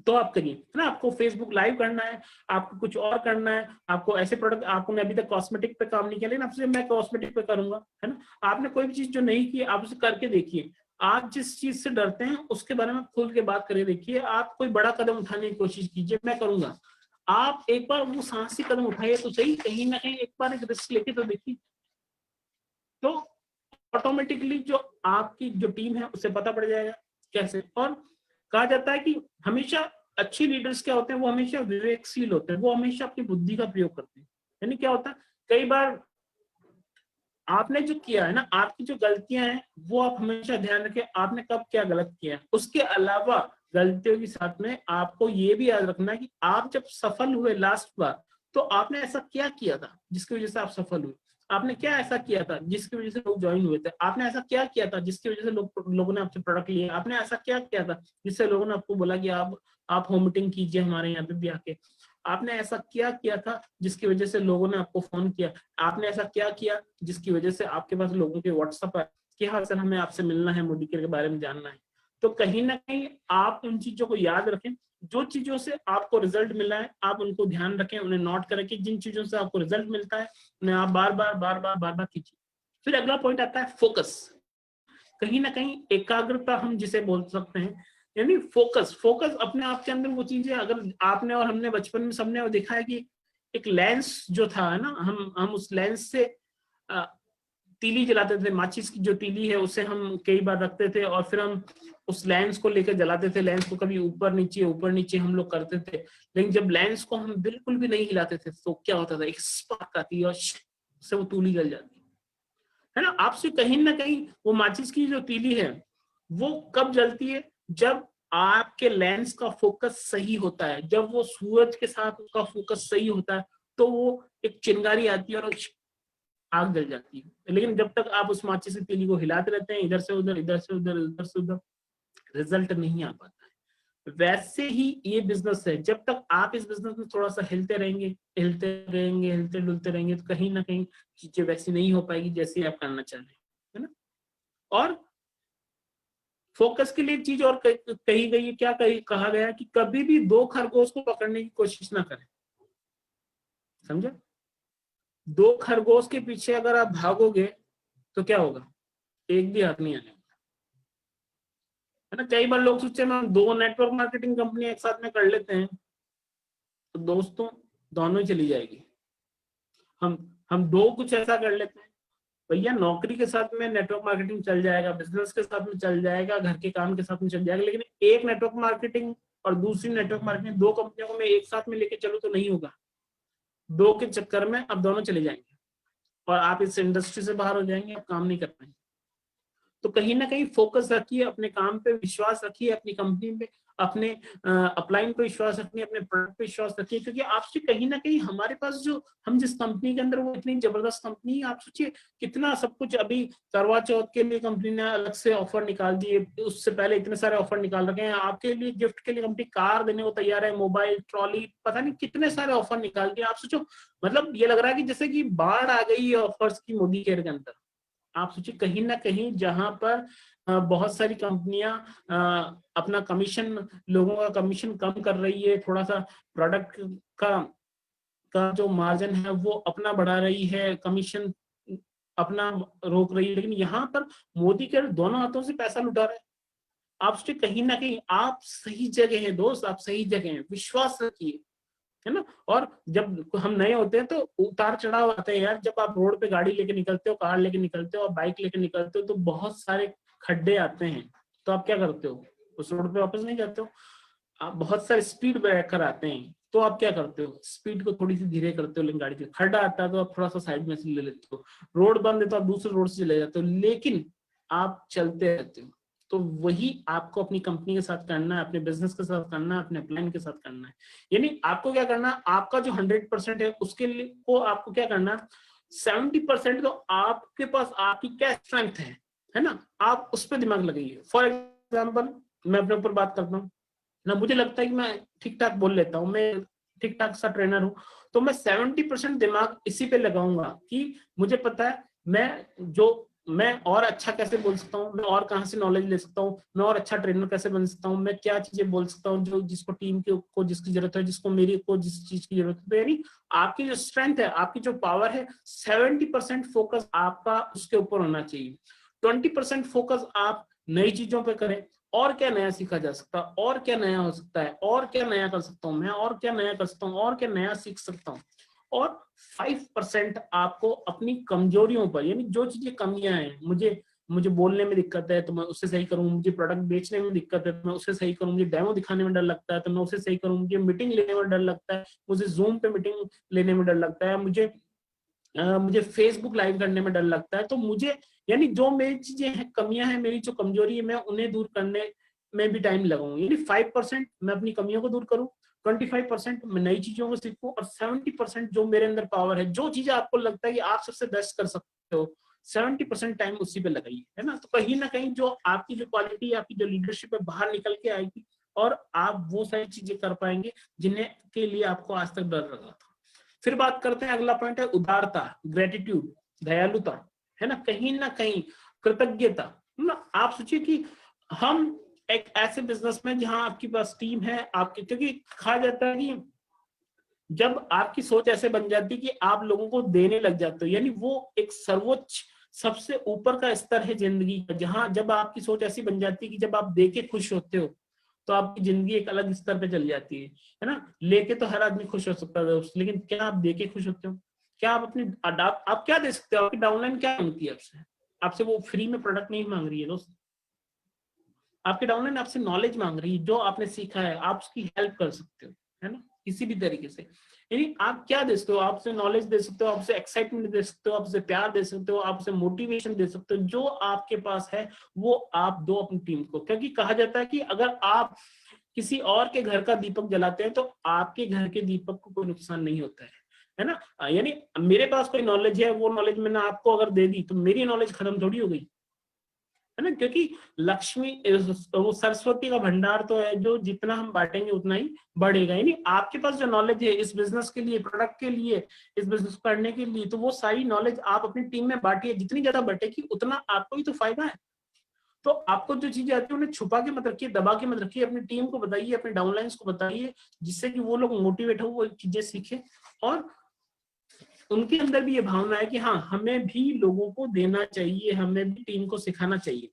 तो आप करिए, है ना। आपको फेसबुक लाइव करना है, आपको कुछ और करना है, आपको ऐसे प्रोडक्ट, आपने अभी तक कॉस्मेटिक पे काम नहीं किया लेकिन आपसे मैं कॉस्मेटिक पे करूंगा, है ना। आपने कोई भी चीज जो नहीं की आप उसे करके देखिए। आप जिस चीज से डरते हैं उसके बारे में खुल के बात करके देखिए। आप कोई बड़ा कदम उठाने की कोशिश कीजिए, मैं करूंगा। आप एक बार वो साहसी कदम उठाइए तो सही, कहीं ना कहीं एक बार एक रिस्क लेके तो देखिए। तो ऑटोमेटिकली जो आपकी जो टीम है उसे पता पड़ जाएगा कैसे। और कहा जाता है कि हमेशा अच्छे लीडर्स क्या होते हैं, वो हमेशा विवेकशील होते हैं, वो हमेशा अपनी बुद्धि का प्रयोग करते हैं। यानी क्या होता है, कई बार आपने जो किया है ना, आपकी जो गलतियां हैं वो आप हमेशा ध्यान रखें, आपने कब क्या गलत किया है। उसके अलावा गलतियों के साथ में आपको ये भी याद रखना है कि आप जब सफल हुए लास्ट बार, तो आपने ऐसा क्या किया था जिसकी वजह से आप सफल हुए। आपने क्या ऐसा किया था जिसकी वजह से लोग ज्वाइन हुए थे। आपने ऐसा क्या किया था जिसकी वजह से लोगों ने आपसे प्रोडक्ट लिया। आपने ऐसा क्या किया था जिससे लोगों ने आपको बोला कि आप होम मीटिंग कीजिए हमारे यहाँ पे भी आके। आपने ऐसा क्या किया था जिसकी वजह से लोगों ने आपको फोन किया। आपने ऐसा क्या किया जिसकी वजह से आपके पास लोगों के व्हाट्सएप है कि हाँ सर हमें आपसे मिलना है, मोदी केयर के बारे में जानना है। तो कहीं ना कहीं आप उन चीजों को याद रखें, जो चीजों से आपको रिजल्ट मिला है आप उनको ध्यान रखें, उन्हें नोट करें कि जिन चीजों से आपको रिजल्ट मिलता है उन्हें आप बार बार कीजिए। फिर अगला पॉइंट आता है फोकस। कहीं ना कहीं एकाग्रता हम जिसे बोल सकते हैं, यानी फोकस। फोकस अपने आप के अंदर वो चीज है, अगर आपने और हमने बचपन में सबने देखा है कि एक लेंस जो था है ना, हम उस लेंस से तीली जलाते थे, माचिस की जो तीली है उसे हम कई बार रखते थे और फिर हम उस लेंस को लेकर जलाते थे। लेंस को कभी ऊपर नीचे हम लोग करते थे, लेकिन जब लेंस को हम बिल्कुल भी नहीं हिलाते थे तो क्या होता था, एक स्पार्क आती और से वो तीली जल जाती है ना। आपसे कहीं ना कहीं वो माचिस की जो तीली है वो कब जलती है, जब आपके लेंस का फोकस सही होता है, जब वो सूरज के साथ उसका फोकस सही होता है तो वो एक चिंगारी आती है और आग जल जाती है। लेकिन जब तक आप उस माचिस की तीली को हिलाते रहते हैं, इधर से उधर इधर से उधर इधर से उधर, रिजल्ट नहीं आ पाता है। वैसे ही ये बिजनेस है, जब तक आप इस बिजनेस में थोड़ा सा हिलते डुलते रहेंगे तो कहीं ना कहीं चीजें वैसी नहीं हो पाएगी जैसे आप करना चाह रहे हैं, है ना। और फोकस के लिए एक चीज और कही गई है, क्या कहा गया है कि कभी भी 2 खरगोश को पकड़ने की कोशिश ना करें। समझे? 2 खरगोश के पीछे अगर आप भागोगे तो क्या होगा, एक भी हाथ नहीं आने, है ना। कई बार लोग सोचते हैं हम 2 नेटवर्क मार्केटिंग कंपनी एक साथ में कर लेते हैं तो दोस्तों दोनों ही चली जाएगी। हम 2 कुछ ऐसा कर लेते हैं भैया, नौकरी के साथ में नेटवर्क मार्केटिंग चल जाएगा, बिजनेस के साथ में चल जाएगा, घर के काम के साथ में चल जाएगा, लेकिन एक नेटवर्क मार्केटिंग और दूसरी नेटवर्क मार्केटिंग, 2 कंपनियों को मैं एक साथ में लेके चलूं तो नहीं होगा। 2 के चक्कर में अब दोनों चले जाएंगे और आप इस इंडस्ट्री से बाहर हो जाएंगे, आप काम नहीं कर पाएंगे। तो कहीं ना कहीं फोकस रखिए, अपने काम पे विश्वास रखिए, अपनी कंपनी पे, अपने अपलाइन पे विश्वास रखिए, अपने प्रोडक्ट पे विश्वास रखिए, क्योंकि आपसे कहीं ना कहीं हमारे पास जो हम जिस कंपनी के अंदर, वो इतनी जबरदस्त कंपनी है। आप सोचिए कितना सब कुछ, अभी करवा चौथ के लिए कंपनी ने अलग से ऑफर निकाल दिए, उससे पहले इतने सारे ऑफर निकाल रखे हैं, आपके लिए गिफ्ट के लिए कंपनी कार देने को तैयार है, मोबाइल, ट्रॉली, पता नहीं कितने सारे ऑफर निकाल दिए। आप सोचो, मतलब ये लग रहा है कि जैसे कि बाढ़ आ गई है ऑफर्स की मोदी केयर के अंदर। आप सोचिए कहीं ना कहीं जहां पर बहुत सारी कंपनियां अपना कमीशन, लोगों का कमीशन कम कर रही है, थोड़ा सा प्रोडक्ट का का जो मार्जिन है वो अपना बढ़ा रही है, कमीशन अपना रोक रही है, लेकिन यहाँ पर मोदी के दोनों हाथों से पैसा लुटा रहे हैं। आप सोचिए कहीं ना कहीं आप सही जगह हैं दोस्त, आप सही जगह हैं, विश्वास रखिए, है ना। और जब हम नए होते हैं तो उतार चढ़ाव आते हैं यार, जब आप रोड पे गाड़ी लेके निकलते हो, कार लेके निकलते हो, और बाइक लेके निकलते हो तो बहुत सारे खड्डे आते हैं, तो आप क्या करते हो, उस रोड पे वापस नहीं जाते हो। आप बहुत सारे स्पीड ब्रेकर आते हैं तो आप क्या करते हो, स्पीड को थोड़ी सी धीरे करते हो, लेकिन गाड़ी से खड्डा आता है तो आप थोड़ा सा साइड में से ले लेते हो, रोड बंद है तो आप दूसरे रोड से चले जाते हो, लेकिन आप चलते रहते हो। तो वही आपको अपनी कंपनी के साथ करना है, अपने बिजनेस के साथ करना है, अपने प्लान के साथ करना है। यानी आपको क्या करना है, आपका जो 100% है उसके लिए को आपको क्या करना है, 70% तो आपके पास आपकी क्या स्ट्रेंथ है ना, आप उस पर दिमाग लगाइए। फॉर एग्जाम्पल मैं अपने ऊपर बात करता हूँ ना, मुझे लगता है कि मैं ठीक ठाक बोल लेता हूँ, मैं ठीक ठाक सा ट्रेनर हूँ, तो मैं 70% दिमाग इसी पे लगाऊंगा कि मुझे पता है मैं और अच्छा कैसे बोल सकता हूँ, मैं और कहाँ से नॉलेज ले सकता हूँ, मैं और अच्छा ट्रेनर कैसे बन सकता हूँ, मैं क्या चीजें बोल सकता हूँ जो जिसको टीम को जिसकी जरूरत है, जिसको मेरी को जिस चीज की जरूरत है। तो यानी आपकी जो स्ट्रेंथ है, आपकी जो पावर है, 70% फोकस आपका उसके ऊपर होना चाहिए। 20% फोकस आप नई चीजों पर करें, और क्या नया सीखा जा सकता है, और क्या नया हो सकता है, और क्या नया कर सकता हूँ मैं, और क्या नया कर सकता हूँ, और क्या नया सीख सकता हूँ। और 5% आपको अपनी कमजोरियों पर, यानी जो चीजें कमियां हैं, मुझे मुझे बोलने में दिक्कत है तो मैं उससे सही करूँ, मुझे प्रोडक्ट बेचने में दिक्कत है तो मैं उससे सही करूँ, मुझे डेमो दिखाने में डर लगता है तो मैं उससे सही करूँ, मुझे मीटिंग लेने में डर लगता है, मुझे जूम पे मीटिंग लेने में डर लगता है, मुझे फेसबुक लाइव करने में डर लगता है। तो मुझे यानी जो मेरी चीजें हैं, कमियां हैं, मेरी जो कमजोरी है, मैं उन्हें दूर करने में भी टाइम लगाऊं। यानी 5% मैं अपनी कमियों को दूर करूं, 25% मैं नई चीजों को सीखूं, और 70% जो मेरे अंदर पावर है, जो चीजें आपको लगता है कि आप सबसे बेस्ट कर सकते हो, 70% टाइम उसी पे लगाइए, है ना। तो कहीं ना कहीं जो आपकी जो क्वालिटी, आपकी जो लीडरशिप है, बाहर निकल के आएगी और आप वो सारी चीजें कर पाएंगे जिन्हें के लिए आपको आज तक डर लगा था। फिर बात करते हैं, अगला पॉइंट है उदारता, ग्रेटिट्यूड, दयालुता, है ना, कहीं कृतज्ञता, है ना। आप सोचिए कि हम एक ऐसे बिजनेस में जहां आपके पास टीम है, आपके, क्योंकि कहा जाता है कि जब आपकी सोच ऐसे बन जाती है कि आप लोगों को देने लग जाते हो, यानी वो एक सर्वोच्च सबसे ऊपर का स्तर है जिंदगी का, जहां जब आपकी सोच ऐसी बन जाती है कि जब आप दे के खुश होते हो तो आपकी जिंदगी एक अलग स्तर पे चली जाती है ना। लेके तो हर आदमी खुश हो सकता है दोस्त, लेकिन क्या आप दे के खुश होते हो? क्या आप अपनी आप क्या दे सकते हो? आपकी डाउनलाइन क्या मांगती है आपसे? आपसे वो फ्री में प्रोडक्ट नहीं मांग रही है दोस्त, आपकी डाउनलाइन आपसे नॉलेज मांग रही है, जो आपने सीखा है आप उसकी हेल्प कर सकते हो, है ना, किसी भी तरीके से। यानी आप क्या दे सकते हो? आपसे नॉलेज दे सकते हो, आपसे एक्साइटमेंट दे सकते हो, आपसे प्यार दे सकते हो, आपसे मोटिवेशन दे सकते हो। जो आपके पास है वो आप दो अपनी टीम को, क्योंकि कहा जाता है कि अगर आप किसी और के घर का दीपक जलाते हैं तो आपके घर के दीपक को कोई नुकसान नहीं होता है ना। यानी मेरे पास कोई नॉलेज है, वो नॉलेज मैंने आपको अगर दे दी तो मेरी नॉलेज खत्म थोड़ी हो गई, है ना। क्योंकि लक्ष्मी, वो सरस्वती का भंडार तो है, जो जितना हम बांटेंगे उतना ही बढ़ेगा। यानी आपके पास जो नॉलेज है इस बिजनेस के लिए, प्रोडक्ट के लिए, इस बिजनेस को करने के लिए, तो वो सारी नॉलेज आप अपनी टीम में बांटिए, जितनी ज्यादा बटेगी उतना आपको ही तो फायदा है। तो आपको जो चीजें आती है उन्हें छुपा के मत रखिए, दबा के मत रखिए, अपनी टीम को बताइए, अपने डाउनलाइंस को बताइए, जिससे कि वो लोग मोटिवेट हो, वो चीजें सीखे और उनके अंदर भी ये भावना है कि हाँ, हमें भी लोगों को देना चाहिए, हमें भी टीम को सिखाना चाहिए।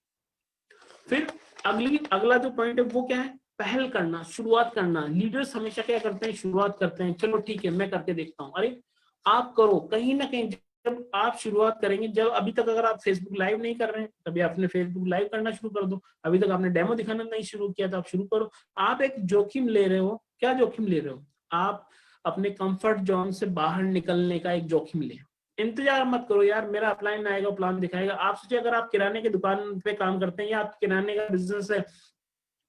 फिर अगला जो पॉइंट है वो क्या है? पहल करना, शुरुआत करना। लीडर्स हमेशा क्या करते हैं? शुरुआत करते हैं, चलो ठीक है मैं करके देखता हूँ। अरे आप करो, कहीं ना कहीं जब आप शुरुआत करेंगे, जब अभी तक अगर आप फेसबुक लाइव नहीं कर रहे हैं तभी आपने फेसबुक लाइव करना शुरू कर दो। अभी तक आपने डेमो दिखाना नहीं शुरू किया तो आप शुरू करो। आप एक जोखिम ले रहे हो। क्या जोखिम ले रहे हो? आप अपने कंफर्ट जोन से बाहर निकलने का एक जोखिम ले। इंतजार मत करो यार मेरा अपलाइन आएगा प्लान दिखाएगा। आप सोचिए अगर आप किराने की दुकान पे काम करते हैं या आप किराने का बिजनेस है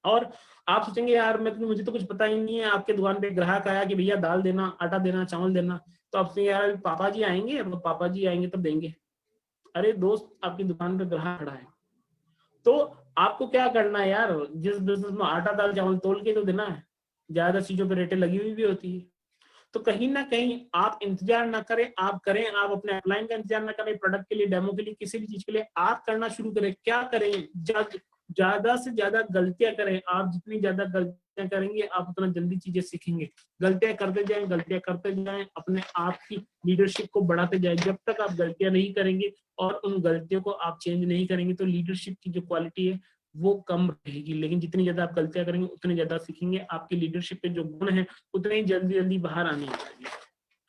और आप सोचेंगे यार मुझे तो कुछ पता ही नहीं है, आपके दुकान पे ग्राहक आया कि भैया दाल देना, आटा देना, चावल देना, तो आप सोचेंगे यार पापा जी आएंगे, पापा जी आएंगे तब देंगे। अरे दोस्त, आपकी दुकान पे ग्राहक खड़ा है तो आपको क्या करना है यार? जिस बिजनेस में आटा दाल चावल तोल के तो देना है, ज्यादा चीजों पे रेटें लगी हुई भी होती है। तो कहीं ना कहीं आप इंतजार ना करें, आप करें, आप अपने अपलाइन का इंतजार ना करें, प्रोडक्ट के लिए, डेमो के लिए, किसी भी चीज के लिए आप करना शुरू करें। क्या करें? ज्यादा से ज्यादा गलतियां करें। आप जितनी ज्यादा गलतियां करेंगे आप उतना जल्दी चीजें सीखेंगे। गलतियां करते जाएं, गलतियां करते जाएं, अपने आप की लीडरशिप को बढ़ाते जाएं। जब तक आप गलतियां नहीं करेंगे और उन गलतियों को आप चेंज नहीं करेंगे तो लीडरशिप की जो क्वालिटी है वो कम रहेगी। लेकिन जितनी ज्यादा आप गलतियां करेंगे उतनी ज्यादा सीखेंगे, आपकी लीडरशिप के जो गुण है उतने ही जल्दी जल्दी बाहर आने लगेंगे।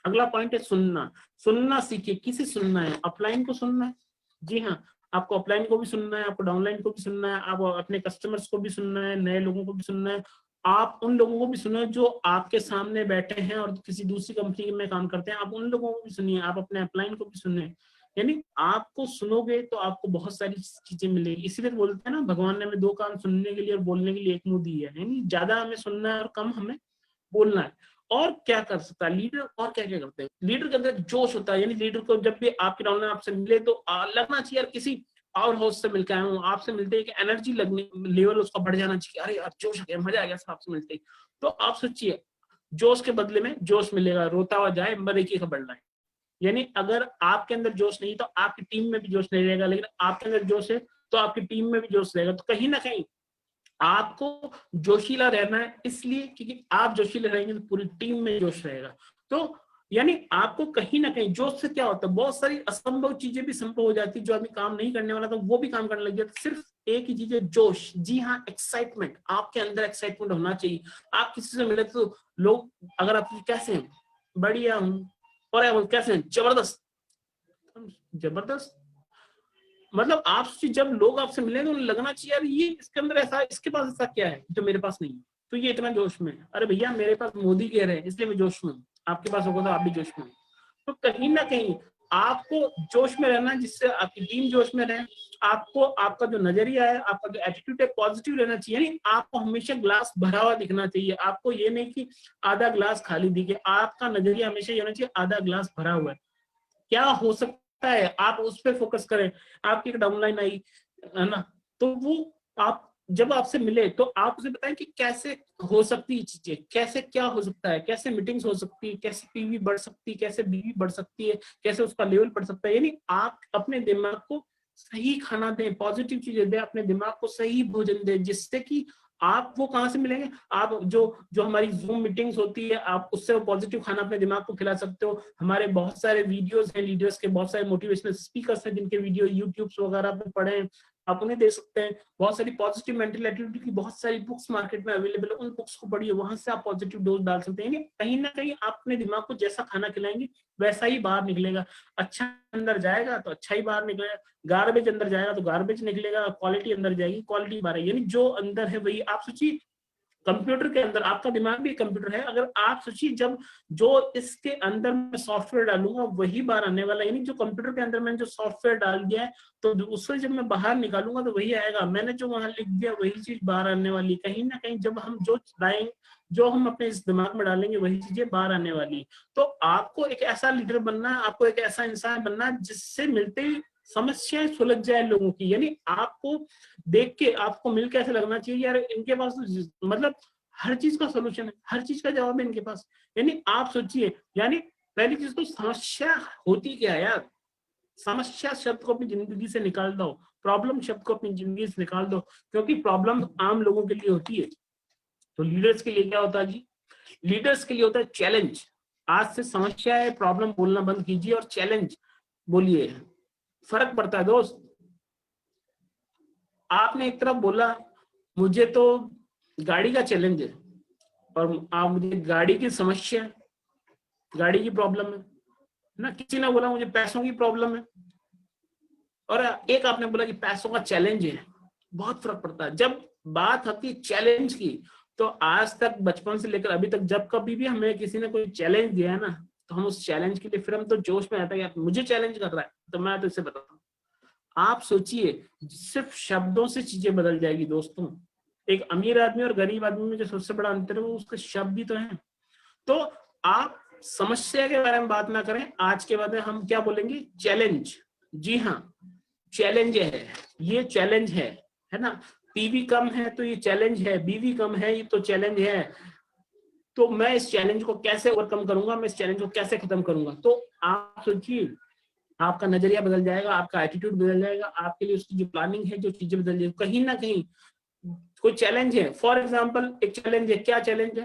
अगला पॉइंट है सुनना। सुनना सीखिए। किसे सुनना है? अपलाइन को सुनना है। जी हाँ, आपको अपलाइन को भी सुनना है, आपको डाउनलाइन को भी सुनना है, आप अपने कस्टमर्स को भी सुनना है, नए लोगों को भी सुनना है। आप उन लोगों को भी सुनो जो आपके सामने बैठे हैं और किसी दूसरी कंपनी में काम करते हैं, आप उन लोगों को भी सुनिए, आप अपने अपलाइन को भी सुनिए। यानी आपको सुनोगे तो आपको बहुत सारी चीजें मिलेगी। इसीलिए तो बोलते हैं ना, भगवान ने हमें दो कान, सुनने के लिए और बोलने के लिए एक मुंह दी है। यानी ज्यादा हमें सुनना है और कम हमें बोलना है। और क्या कर सकता है लीडर? और क्या क्या करते हैं लीडर के अंदर? जोश होता है। यानी लीडर को जब भी आपके डाउनलाइन आपसे मिले तो लगना चाहिए यार किसी पावर हाउस से मिलकर आया हूँ। आपसे मिलते एक एनर्जी लगने लेवल उसका बढ़ जाना चाहिए। अरे यार जोश आ गया, मजा आ गया आपसे मिलते ही। तो आप सोचिए, जोश के बदले में जोश मिलेगा। रोता हुआ जाए मरे की खबर लाए। यानी अगर आपके अंदर जोश नहीं तो आपकी टीम में भी जोश नहीं रहेगा, लेकिन आपके अंदर जोश है तो आपकी टीम में भी जोश रहेगा। तो कहीं ना कहीं आपको जोशीला रहना है, इसलिए क्योंकि आप जोशीले रहेंगे तो पूरी टीम में जोश रहेगा। तो यानी आपको कहीं ना कहीं जोश से क्या होता है, बहुत सारी असंभव चीजें भी संभव हो जाती है। जो आदमी काम नहीं करने वाला था वो भी काम करने लग जाता। सिर्फ एक ही चीज है, जोश। जी हाँ, एक्साइटमेंट। आपके अंदर एक्साइटमेंट होना चाहिए। आप किसी से मिले तो लोग अगर आप कैसे हैं, बढ़िया हूँ, और कैसे हैं, जबरदस्त। जबरदस्त मतलब आप जब लोग आपसे मिले तो उन्हें लगना चाहिए यार ये इसके अंदर ऐसा, इसके पास ऐसा क्या है जो मेरे पास नहीं है, तो ये इतना जोश में है। अरे भैया मेरे पास मोदी कह रहे हैं इसलिए मैं जोश में हूँ, आपके पास होगा तो आप भी जोश में। तो कहीं ना कहीं आपको जोश में रहना, जिससे आपकी टीम जोश में रहे, आपको आपका जो नजरिया है, आपका जो एटीट्यूड है पॉजिटिव रहना चाहिए। यानी आपको हमेशा ग्लास भरा हुआ दिखना चाहिए, आपको ये नहीं कि आधा ग्लास खाली दिखे। आपका नजरिया हमेशा ये होना चाहिए आधा ग्लास भरा हुआ है, क्या हो सकता है आप उस पर फोकस करें। आपकी एक डाउनलाइन आई है ना, तो वो आप जब आपसे मिले तो आप उसे बताएं कि कैसे हो सकती है चीजें, कैसे क्या हो सकता है, कैसे मीटिंग्स हो सकती है, कैसे पीवी बढ़ सकती है, कैसे बीवी बढ़ सकती है, कैसे उसका लेवल बढ़ सकता है। यानी आप अपने दिमाग को सही खाना दें, पॉजिटिव चीजें दें, अपने दिमाग को सही भोजन दें, जिससे कि आप वो कहाँ से मिलेंगे, आप जो जो हमारी जूम मीटिंग्स होती है आप उससे वो पॉजिटिव खाना अपने दिमाग को खिला सकते हो। हमारे बहुत सारे वीडियोस हैं, लीडर्स के बहुत सारे मोटिवेशनल स्पीकर्स हैं जिनके वीडियो यूट्यूब वगैरह पे पढ़े हैं, आप उन्हें दे सकते हैं। बहुत सारी पॉजिटिव मेंटल एटीट्यूड की बहुत सारी बुक्स मार्केट में अवेलेबल है, उन बुक्स को पढ़िए, वहां से आप पॉजिटिव डोज डाल सकते हैं। कहीं ना कहीं आप अपने दिमाग को जैसा खाना खिलाएंगे वैसा ही बाहर निकलेगा। अच्छा अंदर जाएगा तो अच्छा ही बाहर निकलेगा, गार्बेज अंदर जाएगा तो गार्बेज निकलेगा, क्वालिटी अंदर जाएगी क्वालिटी बाहर आएगी। यानी जो अंदर है वही आप सोचिए, कंप्यूटर के अंदर आपका दिमाग भी कंप्यूटर है, अगर आप सोचिए जब जो इसके अंदर मैं सॉफ्टवेयर डालूंगा वही बाहर आने वाला है। यानी जो कंप्यूटर के अंदर मैंने जो सॉफ्टवेयर डाल दिया है तो उससे जब मैं बाहर निकालूंगा तो वही आएगा, मैंने जो वहां लिख दिया वही चीज बाहर आने वाली। कहीं ना कहीं जब हम जो लाएंगे, जो हम अपने इस दिमाग में डालेंगे वही चीजें बाहर आने वाली। तो आपको एक ऐसा लीडर बनना है, आपको एक ऐसा इंसान बनना है जिससे मिलते ही समस्याएं सुलझ जाए लोगों की। यानी आपको देख के आपको मिल के ऐसा लगना चाहिए यार इनके पास तो मतलब हर चीज का सोल्यूशन है, हर चीज का जवाब है इनके पास। यानी आप सोचिए, यानी पहली चीज तो समस्या होती क्या है यार, समस्या शब्द को अपनी जिंदगी से निकाल दो, प्रॉब्लम शब्द को अपनी जिंदगी से निकाल दो, क्योंकि प्रॉब्लम आम लोगों के लिए होती है। तो लीडर्स के लिए क्या होता है जी, लीडर्स के लिए होता है चैलेंज। आज से समस्या है प्रॉब्लम बोलना बंद कीजिए और चैलेंज बोलिए, फर्क पड़ता है दोस्त। आपने एक तरफ बोला मुझे तो गाड़ी का चैलेंज है, और आप मुझे गाड़ी की समस्या, गाड़ी की प्रॉब्लम है ना, किसी ने बोला मुझे पैसों की प्रॉब्लम है, और एक आपने बोला कि पैसों का चैलेंज है। बहुत फर्क पड़ता है जब बात आती है चैलेंज की। तो आज तक बचपन से लेकर अभी तक जब कभी भी हमें किसी ने कोई चैलेंज दिया है ना, तो हम उस चैलेंज के लिए फिर हम तो जोश में आता है यार मुझे चैलेंज कर रहा है तो मैं तो इसे बताता हूँ। आप सोचिए सिर्फ शब्दों से चीजें बदल जाएगी दोस्तों। एक अमीर आदमी और गरीब आदमी में जो सबसे बड़ा अंतर है वो उसके शब्द ही तो है। तो आप समस्या के बारे में बात ना करें, आज के बाद में हम क्या बोलेंगे, चैलेंज। जी हाँ, चैलेंज है, ये चैलेंज है ना। पीवी कम है तो ये चैलेंज है, बीवी कम है ये तो चैलेंज है। तो मैं इस चैलेंज को कैसे ओवरकम करूंगा, मैं इस चैलेंज को कैसे खत्म करूंगा। तो आप सोचिए, आपका नजरिया बदल जाएगा, आपका एटीट्यूड बदल जाएगा, आपके लिए उसकी जो प्लानिंग है जो चीजें बदल जाएगी। कहीं ना कहीं कोई चैलेंज है, फॉर एग्जाम्पल एक चैलेंज है, क्या चैलेंज है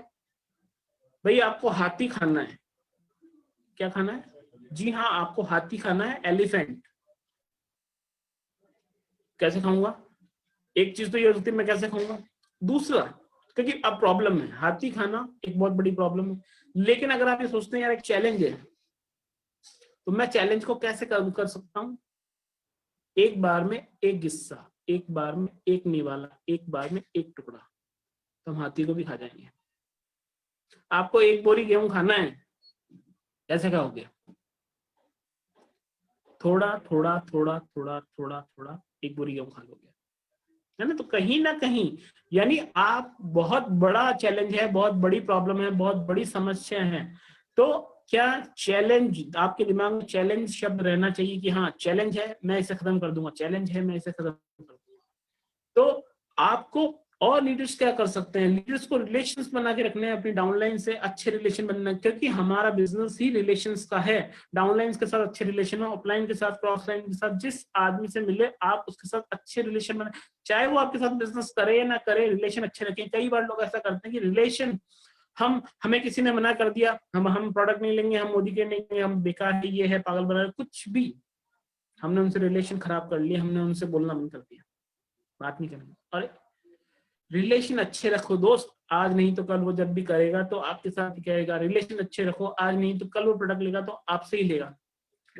भाई, आपको हाथी खाना है। क्या खाना है, जी हाँ आपको हाथी खाना है, एलिफेंट। कैसे खाऊंगा, एक चीज तो ये होती है मैं कैसे खाऊंगा। दूसरा, क्योंकि अब प्रॉब्लम है, हाथी खाना एक बहुत बड़ी प्रॉब्लम है। लेकिन अगर आप ये सोचते हैं यार एक चैलेंज है, तो मैं चैलेंज को कैसे कर सकता हूँ, एक बार में एक गिस्सा, एक बार में एक निवाला, एक बार में एक टुकड़ा, तो हम हाथी को भी खा जाएंगे। आपको एक बोरी गेहूं खाना है, कैसे खाओगे, थोड़ा थोड़ा थोड़ा थोड़ा थोड़ा थोड़ा एक बोरी गेहूं खा लोगे, है ना। तो कहीं ना कहीं यानी आप बहुत बड़ा चैलेंज है, बहुत बड़ी प्रॉब्लम है, बहुत बड़ी समस्या है। तो क्या चैलेंज, आपके दिमाग में चैलेंज शब्द रहना चाहिए कि हाँ चैलेंज है मैं इसे खत्म कर दूंगा, चैलेंज है मैं इसे खत्म कर दूंगा। तो आपको और लीडर्स क्या कर सकते हैं, लीडर्स को रिलेशंस बना के रखने हैं अपनी डाउनलाइन से, अच्छे रिलेशन बनना, क्योंकि हमारा बिजनेस ही रिलेशंस का है। डाउनलाइन के साथ अच्छे रिलेशन हो, अपलाइन के साथ, क्रॉस लाइन के साथ, जिस आदमी से मिले आप उसके साथ अच्छे रिलेशन बनाए, चाहे वो आपके साथ बिजनेस करे या ना करे, रिलेशन अच्छे रखें। कई बार लोग ऐसा करते हैं कि रिलेशन, हमें किसी ने मना कर दिया, हम प्रोडक्ट नहीं लेंगे, हम मोदी के नहीं लेंगे, हम बेकार है, ये है, पागल बना, कुछ भी, हमने उनसे रिलेशन खराब कर लिया, हमने उनसे बोलना बंद कर दिया, बात नहीं करेंगे। और रिलेशन अच्छे रखो दोस्त, आज नहीं तो कल वो जब भी करेगा तो आपके साथ ही करेगा। रिलेशन अच्छे रखो, आज नहीं तो कल वो प्रोडक्ट लेगा तो आपसे ही लेगा।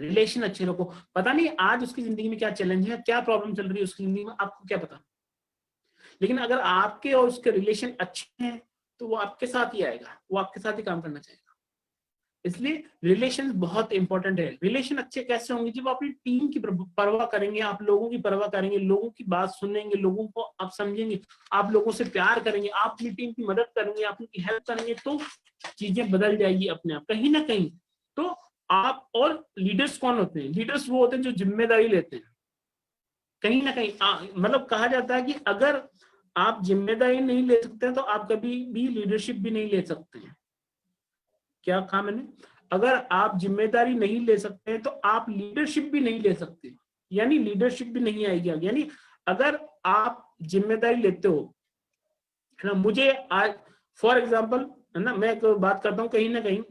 रिलेशन अच्छे रखो। पता नहीं आज उसकी जिंदगी में क्या चैलेंज है, क्या प्रॉब्लम चल रही है उसकी जिंदगी में, आपको क्या पता। लेकिन अगर आपके और उसके रिलेशन अच्छे हैं तो वो आपके साथ ही आएगा, वो आपके साथ ही काम करना चाहेगा। इसलिए रिलेशन बहुत इंपॉर्टेंट है। रिलेशन अच्छे कैसे होंगे? जब आप अपनी टीम की परवाह करेंगे, आप लोगों की परवाह करेंगे, लोगों की बात सुनेंगे, लोगों को आप समझेंगे, आप लोगों से प्यार करेंगे, आप अपनी टीम की मदद करेंगे, आप उनकी हेल्प करेंगे, तो चीजें बदल जाएगी अपने आप कहीं ना कहीं। तो आप, और लीडर्स कौन होते हैं? लीडर्स वो होते हैं जो जिम्मेदारी लेते हैं। कहीं ना कहीं मतलब कहा जाता है कि अगर आप जिम्मेदारी नहीं ले सकते तो आप कभी भी लीडरशिप भी नहीं ले सकते हैं। क्या कहा मैंने? अगर आप जिम्मेदारी नहीं ले सकते हैं तो आप लीडरशिप भी नहीं ले सकते, यानी लीडरशिप भी नहीं आएगी। यानी अगर आप जिम्मेदारी लेते हो, है ना, मुझे आज फॉर एग्जांपल, है ना, मैं एक बात करता हूँ कहीं ना कहीं,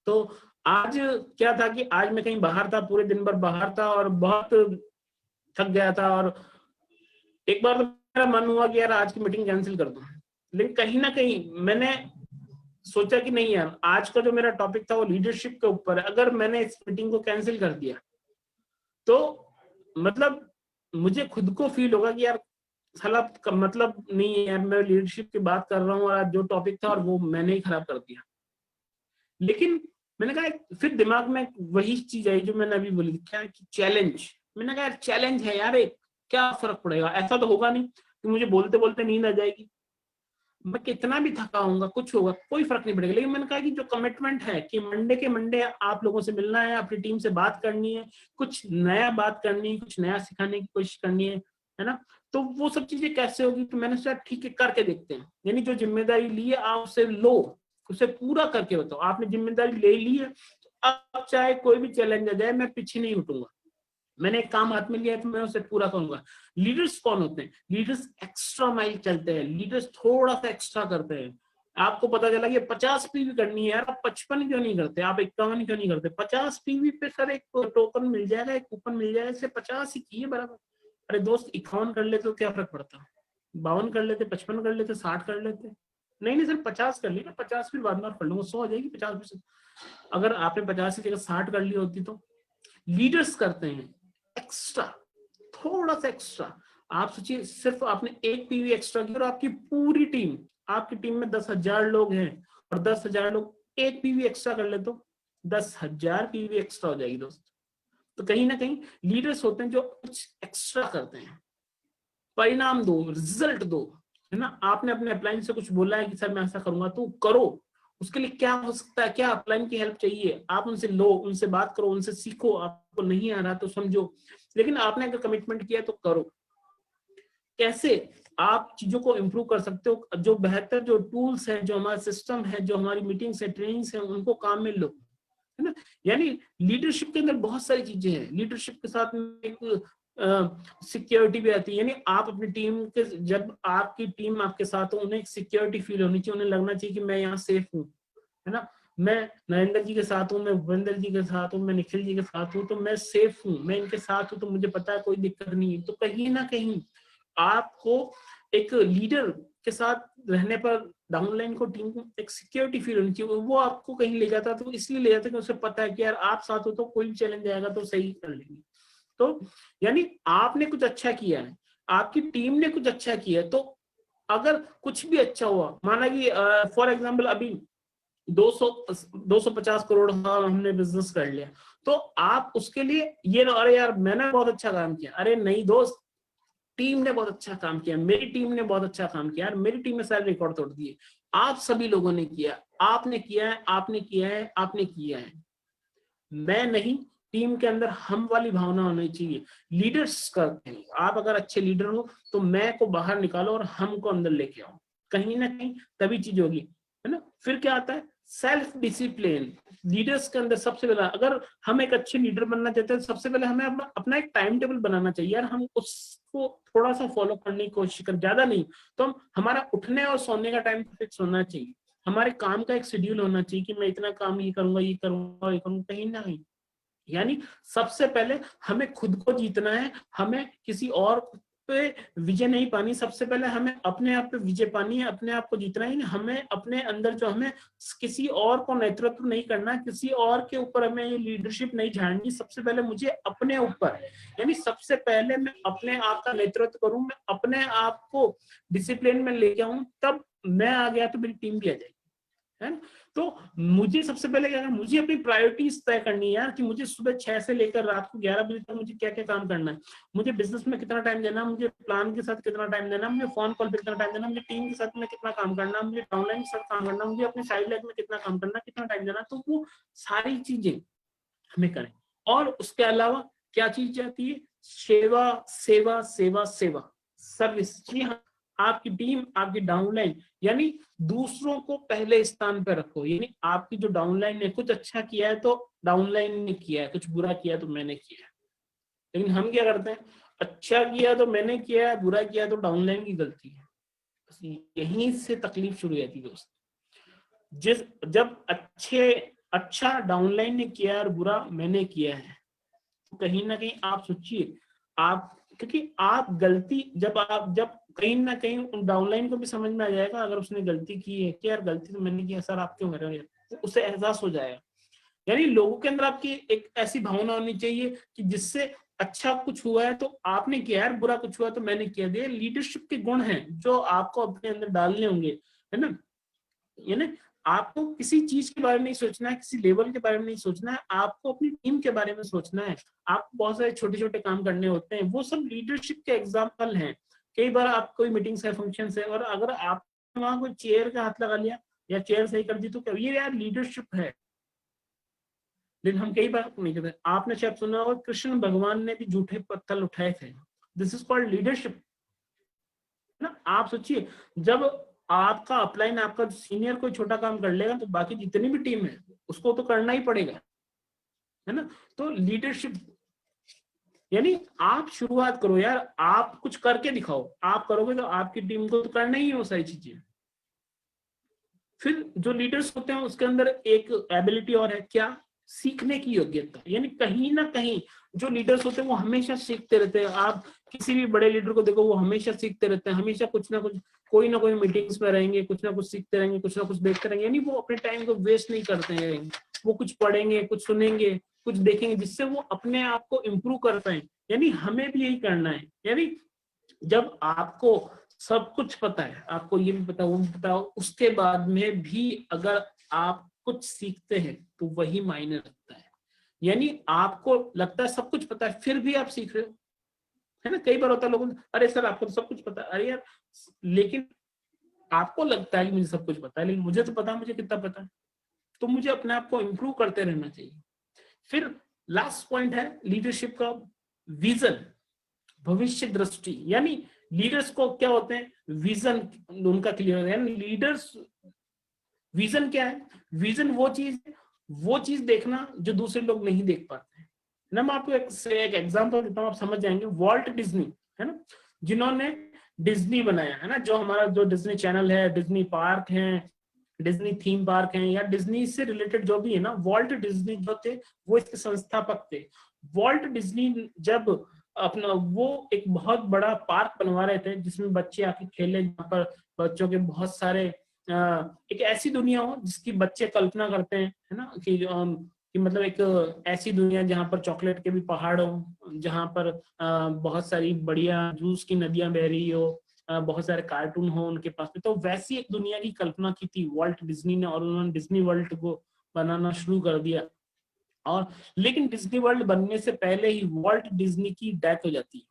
तो आज क्या था कि आज मैं कहीं बाहर था, पूरे दिन भर बाहर था और बहुत थक गया था, और एक बार तो मेरा मन हुआ कि यार आज की मीटिंग कैंसिल कर दूं। लेकिन कहीं ना कहीं मैंने सोचा कि नहीं यार, आज का जो मेरा टॉपिक था वो लीडरशिप के ऊपर है, अगर मैंने इस मीटिंग को कैंसिल कर दिया तो मतलब मुझे खुद को फील होगा कि यार साला मतलब नहीं है यार, मैं लीडरशिप की बात कर रहा हूँ और आज जो टॉपिक था और वो मैंने ही खराब कर दिया। लेकिन मैंने कहा, फिर दिमाग में वही चीज आई जो मैंने अभी बोली, क्या कि चैलेंज। मैंने कहा यार चैलेंज है यार, एक क्या फर्क पड़ेगा, ऐसा तो होगा नहीं कि मुझे बोलते बोलते नींद आ जाएगी, मैं कितना भी थका होऊंगा, कुछ होगा, कोई फर्क नहीं पड़ेगा। लेकिन मैंने कहा कि जो कमिटमेंट है कि मंडे के मंडे आप लोगों से मिलना है, अपनी टीम से बात करनी है, कुछ नया बात करनी है, कुछ नया सिखाने की कोशिश करनी है ना, तो वो सब चीजें कैसे होगी? तो मैंने सोचा ठीक है, करके देखते हैं। यानी जो जिम्मेदारी ली है आप उसे लो, उसे पूरा करके बताओ। आपने जिम्मेदारी ले ली है, अब चाहे कोई भी चैलेंज आ जाए, मैं पीछे नहीं हटूंगा। मैंने एक काम हाथ में लिया है तो मैं उसे पूरा करूंगा। लीडर्स कौन होते हैं? लीडर्स एक्स्ट्रा माइल चलते हैं, लीडर्स थोड़ा सा एक्स्ट्रा करते हैं। आपको पता चला कि 50 पीवी करनी है यार, आप 55 क्यों नहीं करते, आप 51 क्यों नहीं करते? 50 पीवी पे सर एक टोकन मिल जाएगा, एक कूपन मिल जाएगा, इसे 50 ही किए बराबर। अरे दोस्त 51 कर लेते तो क्या फर्क पड़ता, 52 कर लेते, 55 कर लेते, 60 कर लेते। नहीं नहीं सर 50 कर ली ना, 50 फिर बाद में और कर लूंगा, 100 हो जाएगी 50%। अगर आपने 50 की जगह 60 कर ली होती तो। लीडर्स करते हैं एक्स्ट्रा, थोड़ा सा एक्स्ट्रा। आप सोचिए, सिर्फ आपने एक पीवी एक्स्ट्रा किया और आपकी पूरी टीम, आपकी टीम में 10,000 लोग हैं और 10,000 लोग एक पीवी एक्स्ट्रा कर ले तो 10,000 पीवी एक्स्ट्रा हो जाएगी दोस्त। तो कहीं ना कहीं लीडर्स होते हैं जो कुछ एक्स्ट्रा करते हैं। परिणाम दो, रिजल्ट दो, है ना। आपने अपने अपलाइन से कुछ बोला है कि सर मैं ऐसा करूंगा, तो करो। उसके लिए क्या हो सकता है, क्या अपलाइन की हेल्प चाहिए, आप उनसे लो, उनसे बात करो, उनसे सीखो। आपको नहीं आ रहा तो समझो, लेकिन आपने अगर कमिटमेंट किया तो करो। कैसे आप चीजों को इम्प्रूव कर सकते हो? जो बेहतर जो टूल्स हैं, जो हमारा सिस्टम है, जो हमारी मीटिंग्स है, ट्रेनिंग्स है, उनको काम में लो, है ना। यानी लीडरशिप के अंदर बहुत सारी चीजें हैं। लीडरशिप के साथ में एक सिक्योरिटी भी आती है। यानी आप अपनी टीम के, जब आपकी टीम आपके साथ हो, उन्हें एक सिक्योरिटी फील होनी चाहिए, उन्हें लगना चाहिए कि मैं यहाँ सेफ हूँ, है ना। मैं नरेंद्र जी के साथ हूँ, मैं भूपेंद्र जी के साथ हूँ, मैं निखिल जी के साथ हूँ, तो मैं सेफ हूँ, मैं इनके साथ हूँ, तो मुझे पता है कोई दिक्कत नहीं है। तो कहीं ना कहीं आपको एक लीडर के साथ रहने पर डाउनलाइन को, टीम को एक सिक्योरिटी फील होनी चाहिए। वो आपको कहीं ले जाता है तो इसलिए ले जाता है कि उसे पता है कि यार आप साथ हो तो कोई भी चैलेंज आएगा तो सही कर लेंगे। तो यानी आपने कुछ अच्छा किया है, आपकी टीम ने कुछ अच्छा किया है, तो अगर कुछ भी अच्छा हुआ, माना कि फॉर एग्जांपल अभी 250 करोड़ हमने बिजनेस कर लिया, तो आप उसके लिए ये ना, अरे यार मैंने बहुत अच्छा काम किया। अरे नहीं दोस्त, टीम ने बहुत अच्छा काम किया, मेरी टीम ने बहुत अच्छा काम किया यार, मेरी टीम ने सारे रिकॉर्ड तोड़ दिए। आप सभी लोगों ने किया, आपने किया है, आपने किया है, आपने किया है। मैं नहीं, टीम के अंदर हम वाली भावना होनी चाहिए। लीडर्स करते हैं, आप अगर अच्छे लीडर हो तो मैं को बाहर निकालो और हम को अंदर लेके आओ, कहीं ना कहीं तभी चीज होगी, है ना। फिर क्या आता है? Self discipline. लीडर्स के अंदर सबसे पहला, अगर हम एक अच्छे लीडर बनना चाहते हैं, सबसे पहले हमें अपना एक टाइम टेबल बनाना चाहिए यार। हम उसको थोड़ा सा फॉलो करने की कोशिश कर, ज्यादा नहीं तो हमारा उठने और सोने का टाइम फिक्स होना चाहिए। हमारे काम का एक शेड्यूल होना चाहिए कि मैं इतना काम ये करूंगा, ये करूंगा, ये करूंगा, कहीं ना कहीं। यानी सबसे पहले हमें खुद को जीतना है, हमें किसी और पे विजय नहीं पानी, सबसे पहले हमें अपने आप पे विजय पानी है, अपने आप को जीतना ही। हमें अपने अंदर जो, हमें किसी और को नेतृत्व नहीं करना, किसी और के ऊपर हमें ये लीडरशिप नहीं झाड़नी, सबसे पहले मुझे अपने ऊपर, यानी सबसे पहले मैं अपने आप का नेतृत्व करूं, मैं अपने आप को डिसिप्लिन में लेके आऊं, तब मैं आ गया तो मेरी टीम भी आ जाएगी, है ना। तो मुझे सबसे पहले क्या करना, मुझे अपनी प्रायोरिटीज तय करनी है यार, कि मुझे सुबह 6 से लेकर रात को 11 बजे तक मुझे क्या क्या काम करना है, मुझे बिजनेस में कितना टाइम देना, मुझे प्लान के साथ कितना टाइम देना, मुझे फोन कॉल पे कितना टाइम देना, मुझे टीम के साथ में कितना काम करना, मुझे डाउनलाइन के साथ काम करना, मुझे अपनी साइड लाइफ में कितना काम करना, कितना टाइम देना। तो वो सारी चीजें हमें करें। और उसके अलावा क्या चीज जाती है, सेवा सेवा सेवा सेवा, सर्विस। जी हाँ, आपकी टीम, आपकी डाउनलाइन, यानी दूसरों को पहले स्थान पर रखो। यानी आपकी जो डाउनलाइन ने कुछ अच्छा किया है तो डाउनलाइन ने किया है, कुछ बुरा किया तो मैंने किया है। लेकिन हम क्या करते हैं, अच्छा किया तो मैंने किया है, बुरा किया तो डाउनलाइन की गलती है। बस यहीं से तकलीफ शुरू हो जाती है दोस्त। जब अच्छा डाउनलाइन ने किया है और बुरा मैंने किया है, तो कहीं ना कहीं आप सोचिए, आप, क्योंकि आप गलती, जब कहीं ना कहीं डाउनलाइन को भी समझ में आ जाएगा, अगर उसने गलती की है कि यार गलती तो मैंने की है सर, आप क्यों कर रहे हो, तो उसे एहसास हो जाएगा। यानी लोगों के अंदर आपकी एक ऐसी भावना होनी चाहिए कि जिससे अच्छा कुछ हुआ है तो आपने किया है, बुरा कुछ हुआ तो मैंने किया। ये लीडरशिप के गुण हैं जो आपको अपने अंदर डालने होंगे, है ना। यानी आपको किसी चीज के बारे में नहीं सोचना है, किसी लेवल के बारे में नहीं सोचना है, आपको अपनी टीम के बारे में सोचना है। आपको बहुत सारे छोटे छोटे काम करने होते हैं, वो सब लीडरशिप के एग्जाम्पल हैं। कई बार आप कोई मीटिंग्स है, फंक्शन है, और अगर आप वहां कोई चेयर का हाथ लगा लिया या चेयर सही कर दी तो क्या ये यार लीडरशिप है। लेकिन हम कई बार नहीं करते। आपने शायद सुना होगा कृष्ण भगवान ने भी जूठे पत्थर उठाए थे, दिस इज कॉल्ड लीडरशिप ना। आप सोचिए, जब आपका अपलाइन, आपका सीनियर कोई छोटा काम कर लेगा तो बाकी जितनी भी टीम है उसको तो करना ही पड़ेगा, है ना। तो लीडरशिप यानी आप शुरुआत करो यार, आप कुछ करके दिखाओ, आप करोगे तो आपकी टीम को तो करना ही है वो सारी चीजें। फिर जो लीडर्स होते हैं उसके अंदर एक एबिलिटी और है, क्या, सीखने की योग्यता। यानी कहीं ना कहीं जो लीडर्स होते हैं वो हमेशा सीखते रहते हैं। आप किसी भी बड़े लीडर को देखो, वो हमेशा सीखते रहते हैं, हमेशा कुछ ना कुछ, कोई ना कोई मीटिंग्स में रहेंगे, कुछ ना कुछ सीखते रहेंगे, कुछ ना कुछ देखते रहेंगे। यानी वो अपने टाइम को वेस्ट नहीं करते हैं, वो कुछ पढ़ेंगे, कुछ सुनेंगे, कुछ देखेंगे, जिससे वो अपने आप को इम्प्रूव कर पाए। यानी हमें भी यही करना है। यानी जब आपको सब कुछ पता है, आपको ये भी पता, वो भी पता, उसके बाद में भी अगर आप कुछ सीखते हैं तो वही मायने रखता है। यानी आपको लगता है सब कुछ पता है फिर भी आप सीख रहे हो, है ना। कई बार होता है लोगों, अरे सर आपको तो सब कुछ पता है, अरे यार, लेकिन आपको लगता है कि मुझे सब कुछ पता है, लेकिन मुझे तो पता है मुझे कितना पता है। तो मुझे अपने आप को इम्प्रूव करते रहना चाहिए। फिर लास्ट पॉइंट है लीडरशिप का, विजन, भविष्य दृष्टि। यानी लीडर्स को क्या होते हैं, विजन उनका क्लियर होता है। लीडर्स, विजन क्या है, विजन वो चीज देखना जो दूसरे लोग नहीं देख पाते हैं ना। मैं आपको एक एग्जांपल देता हूँ, आप समझ जाएंगे। वॉल्ट डिज्नी, है ना, जिन्होंने डिज्नी बनाया, है ना, जो हमारा जो डिज्नी चैनल है, डिज्नी पार्क है, डिज्नी थीम पार्क है, या डिज्नी से रिलेटेड जो भी है ना, वॉल्ट डिज्नी जो थे वो इसके संस्थापक थे। वॉल्ट डिज्नी जब अपना वो एक बहुत बड़ा पार्क बनवा रहे थे जिसमें बच्चे आके खेले, जहाँ पर बच्चों के बहुत सारे एक ऐसी दुनिया हो जिसकी बच्चे कल्पना करते हैं, है ना, कि मतलब एक ऐसी दुनिया जहाँ पर चॉकलेट के भी पहाड़ हो, जहाँ पर बहुत सारी बढ़िया जूस की नदियां बह रही हो, बहुत सारे कार्टून हो उनके पास में। तो वैसी एक दुनिया की कल्पना की थी वॉल्ट डिज्नी ने, और उन्होंने डिज्नी वर्ल्ड को बनाना शुरू कर दिया। और लेकिन डिज्नी वर्ल्ड बनने से पहले ही वॉल्ट डिज्नी की डेथ हो जाती है।